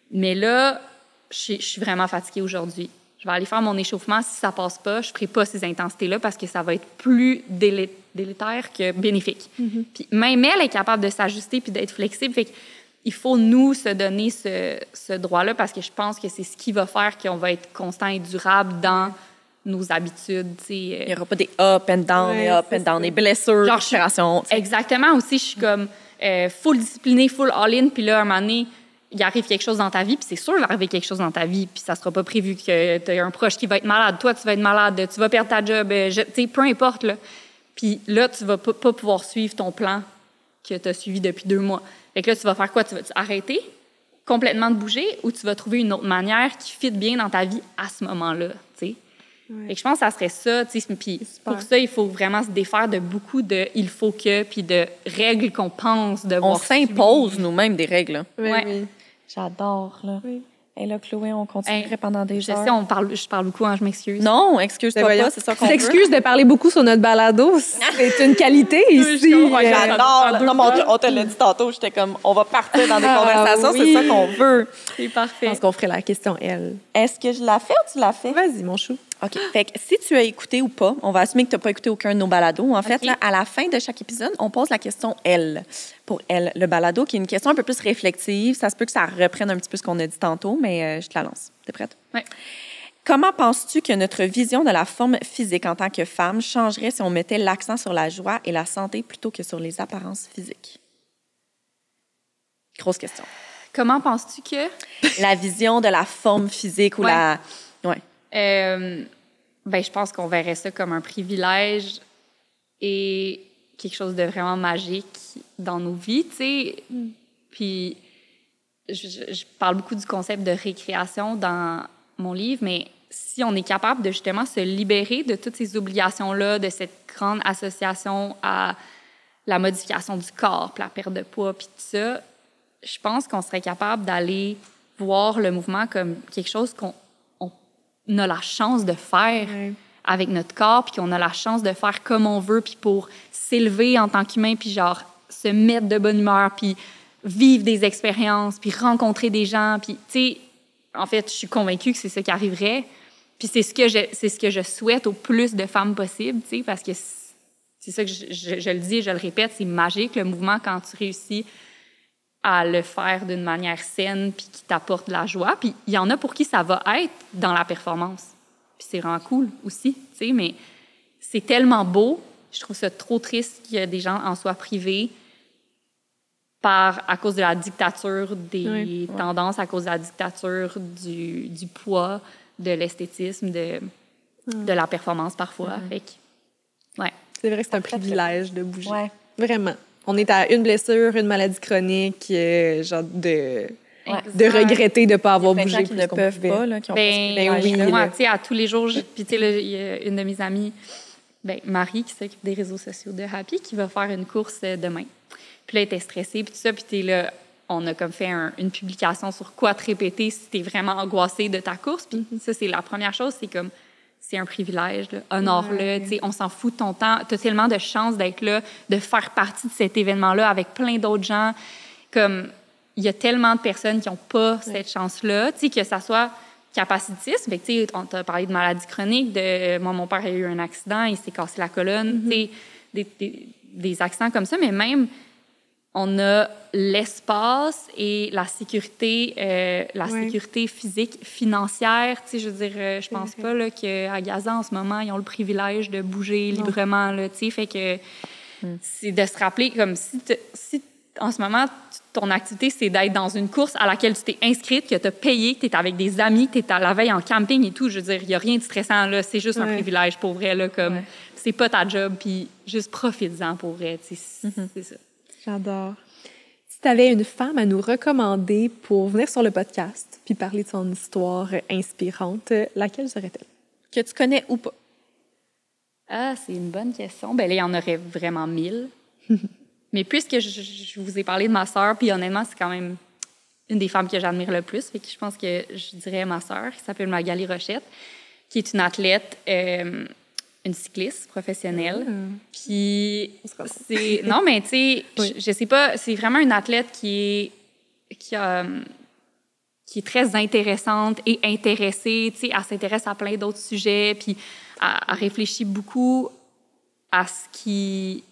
Mais là, je suis vraiment fatiguée aujourd'hui. Je vais aller faire mon échauffement. Si ça passe pas, je ferai pas ces intensités-là parce que ça va être plus délétère que bénéfique. Puis même elle est capable de s'ajuster puis d'être flexible. Fait qu'il faut, nous, se donner ce droit-là parce que je pense que c'est ce qui va faire qu'on va être constant et durable dans nos habitudes, tu sais. Il n'y aura pas des up and down, des blessures, Genre, frustration. Exactement. Aussi, je suis comme full disciplinée, full all-in, puis là, à un moment donné, il arrive quelque chose dans ta vie, puis c'est sûr qu'il va arriver quelque chose dans ta vie, puis ça sera pas prévu que tu aies un proche qui va être malade. Toi, tu vas être malade, tu vas perdre ta job, tu sais, peu importe, là. Puis là, tu vas pas pouvoir suivre ton plan que tu as suivi depuis 2 mois. Fait que là, tu vas faire quoi? Tu vas arrêter complètement de bouger ou tu vas trouver une autre manière qui fit bien dans ta vie à ce moment-là, tu sais? Fait que je pense que ça serait ça, tu sais. Puis pour ça, il faut vraiment se défaire de beaucoup de « il faut que », puis de règles qu'on pense devoir On s'impose nous-mêmes des règles. Là. Oui. J'adore, là. Oui. Et là, Chloé, on continuerait Hey, pendant des heures. Je sais, je parle beaucoup, je m'excuse. Non, excuse-toi pas, c'est ça qu'on veut. T'excuses de parler beaucoup sur notre balado. C'est une qualité ici. J'adore. Non, mais on te l'a dit tantôt, j'étais comme, on va partir dans des conversations, oui. c'est ça qu'on veut. C'est parfait. Je pense qu'on ferait la question L. Est-ce que je la fais ou tu la fais? Vas-y, mon chou. OK. Fait que si tu as écouté ou pas, on va assumer que tu n'as pas écouté aucun de nos balados. En fait, OK. là, à la fin de chaque épisode, on pose la question L pour elle, le balado, qui est une question un peu plus réflexive. Ça se peut que ça reprenne un petit peu ce qu'on a dit tantôt, mais je te la lance. T'es prête? Oui. Comment penses-tu que notre vision de la forme physique en tant que femme changerait si on mettait l'accent sur la joie et la santé plutôt que sur les apparences physiques? Grosse question. Comment penses-tu que... La vision de la forme physique ou Ouais. la... Ouais. Ben, je pense qu'on verrait ça comme un privilège et quelque chose de vraiment magique dans nos vies, tu sais. Puis, je parle beaucoup du concept de récréation dans mon livre, mais si on est capable de justement se libérer de toutes ces obligations-là, de cette grande association à la modification du corps, puis la perte de poids, puis tout ça, je pense qu'on serait capable d'aller voir le mouvement comme quelque chose qu'on a la chance de faire avec notre corps, puis qu'on a la chance de faire comme on veut, puis pour s'élever en tant qu'humain, puis genre se mettre de bonne humeur, puis vivre des expériences, puis rencontrer des gens, puis tu sais, en fait, je suis convaincue que c'est ça qui arriverait, puis c'est ce que je souhaite au plus de femmes possible, tu sais, parce que c'est ça que je le dis et je le répète, c'est magique le mouvement quand tu réussis à le faire d'une manière saine puis qui t'apporte de la joie. Puis il y en a pour qui ça va être dans la performance. Puis c'est vraiment cool aussi, tu sais, mais c'est tellement beau. Je trouve ça trop triste qu'il y ait des gens en soient privés à cause de la dictature des tendances, à cause de la dictature du poids, de l'esthétisme, de la performance parfois. Fait que, ouais. C'est vrai que c'est un privilège de bouger. Ouais. Vraiment. On est à une blessure, une maladie chronique, genre de regretter de ne pas avoir bougé. Qui ne peuvent pas, là, qui ont moi, tu sais, à tous les jours, puis tu sais, il y a une de mes amies, Marie, qui s'occupe des réseaux sociaux de Happy, qui va faire une course demain. Puis là, elle était stressée, puis tout ça, puis t'es là, on a comme fait une publication sur quoi te répéter si t'es vraiment angoissée de ta course. Puis ça, c'est la première chose, c'est comme, c'est un privilège, là. Honore-le, tu sais, on s'en fout de ton temps. T'as tellement de chance d'être là, de faire partie de cet événement-là avec plein d'autres gens. Comme, il y a tellement de personnes qui n'ont pas cette chance-là, tu sais, que ça soit capacitiste. Tu sais, on t'a parlé de maladie chronique, moi, mon père a eu un accident, il s'est cassé la colonne, tu sais, des accidents comme ça, mais même, on a l'espace et la sécurité physique, financière. Tu sais, je veux dire, je pense pas là, qu'à Gaza, en ce moment, ils ont le privilège de bouger librement. Là, tu sais, fait que c'est de se rappeler comme si en ce moment, ton activité, c'est d'être dans une course à laquelle tu t'es inscrite, que tu as payé, que tu es avec des amis, que tu es à la veille en camping et tout. Je veux dire, il n'y a rien de stressant. Là, c'est juste un privilège pour vrai. Là, comme, c'est pas ta job, puis juste profite-en pour vrai. Tu sais, c'est ça. J'adore. Si tu avais une femme à nous recommander pour venir sur le podcast puis parler de son histoire inspirante, laquelle serait-elle? Que tu connais ou pas? Ah, c'est une bonne question. Ben là, il y en aurait vraiment 1000. Mais puisque je vous ai parlé de ma sœur, puis honnêtement, c'est quand même une des femmes que j'admire le plus. Fait que je pense que je dirais ma sœur, qui s'appelle Magali Rochette, qui est une athlète, une cycliste professionnelle. Puis c'est... Non, mais tu sais, je sais pas, c'est vraiment une athlète qui est très intéressante et intéressée. Tu sais, elle s'intéresse à plein d'autres sujets, puis elle réfléchit beaucoup à ce qui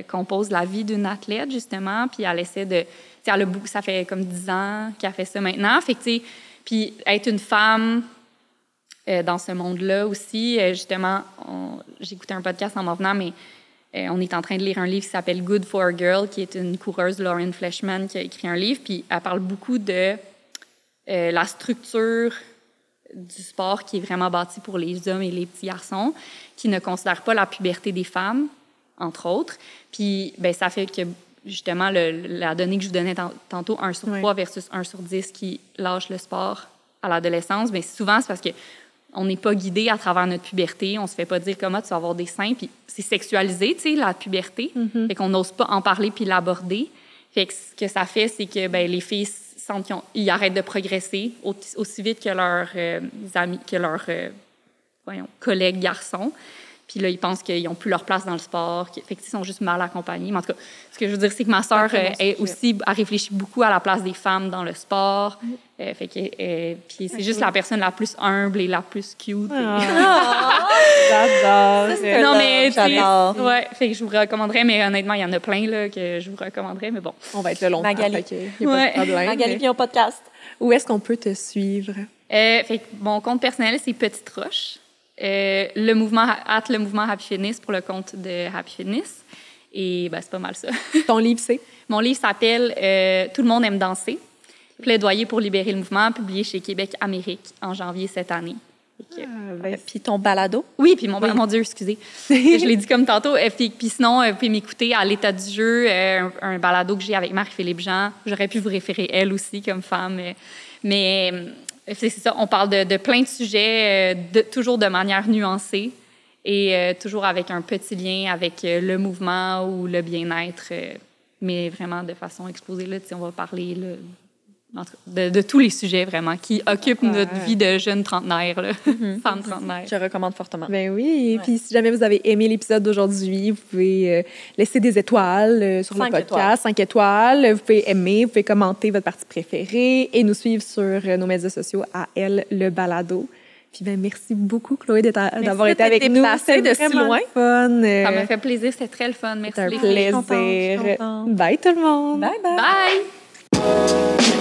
compose la vie d'une athlète, justement, puis elle essaie de... Tu sais, ça fait comme 10 ans qu'elle fait ça maintenant. Fait que, tu sais, puis être une femme dans ce monde-là aussi. Justement, j'écoutais un podcast en m'en venant, mais on est en train de lire un livre qui s'appelle Good for a Girl, qui est une coureuse, Lauren Fleshman, qui a écrit un livre, puis elle parle beaucoup de la structure du sport qui est vraiment bâtie pour les hommes et les petits garçons, qui ne considèrent pas la puberté des femmes, entre autres. Puis, ben, ça fait que, justement, la donnée que je vous donnais tantôt, 1 sur 3 versus 1 sur 10 qui lâchent le sport à l'adolescence, bien, souvent, c'est parce que on n'est pas guidé à travers notre puberté. On se fait pas dire comment tu vas avoir des seins. Puis c'est sexualisé, tu sais, la puberté. Fait qu'on n'ose pas en parler puis l'aborder. Fait que ce que ça fait, c'est que ben, les filles sentent qu'ils arrêtent de progresser aussi vite que leurs amis, que leurs collègues garçons. Puis là, ils pensent qu'ils n'ont plus leur place dans le sport. Fait qu'ils sont juste mal accompagnés. Mais en tout cas, ce que je veux dire, c'est que ma sœur a réfléchi beaucoup à la place des femmes dans le sport. Fait que, puis c'est juste la personne la plus humble et la plus cute. J'adore. Non, mais j'adore. Ouais, fait que je vous recommanderais, mais honnêtement, il y en a plein là, que je vous recommanderais, mais bon. On va être là longtemps. Magali. Il n'y a pas de problème. Magali Pion Podcast. Où est-ce qu'on peut te suivre? Fait que mon compte personnel, c'est Petite Roche. Le mouvement Happy Fitness pour le compte de Happy Fitness. Et ben, c'est pas mal ça. Ton livre, c'est? Mon livre s'appelle Tout le monde aime danser. Plaidoyer pour libérer le mouvement, publié chez Québec Amérique en janvier cette année. Puis ton balado? Oui, puis mon Dieu, excusez. Je l'ai dit comme tantôt. Puis sinon, vous pouvez m'écouter à l'état du jeu, un balado que j'ai avec Marie-Philippe Jean. J'aurais pu vous référer elle aussi comme femme. Mais c'est ça, on parle de plein de sujets, toujours de manière nuancée et toujours avec un petit lien avec le mouvement ou le bien-être, mais vraiment de façon exposée. Là, on va parler de tous les sujets vraiment qui occupent notre vie de jeunes trentenaires, femmes trentenaires. Je recommande fortement. Ben oui. Et puis, si jamais vous avez aimé l'épisode d'aujourd'hui, vous pouvez laisser des étoiles sur le podcast, 5 étoiles. Vous pouvez aimer, vous pouvez commenter votre partie préférée et nous suivre sur nos médias sociaux à Elle le balado. Puis ben merci beaucoup, Chloé, d'avoir été avec nous. C'était de si loin. Fun. Ça m'a fait plaisir, c'était très le fun. Merci. C'était un plaisir. Bye tout le monde. Bye bye. Bye.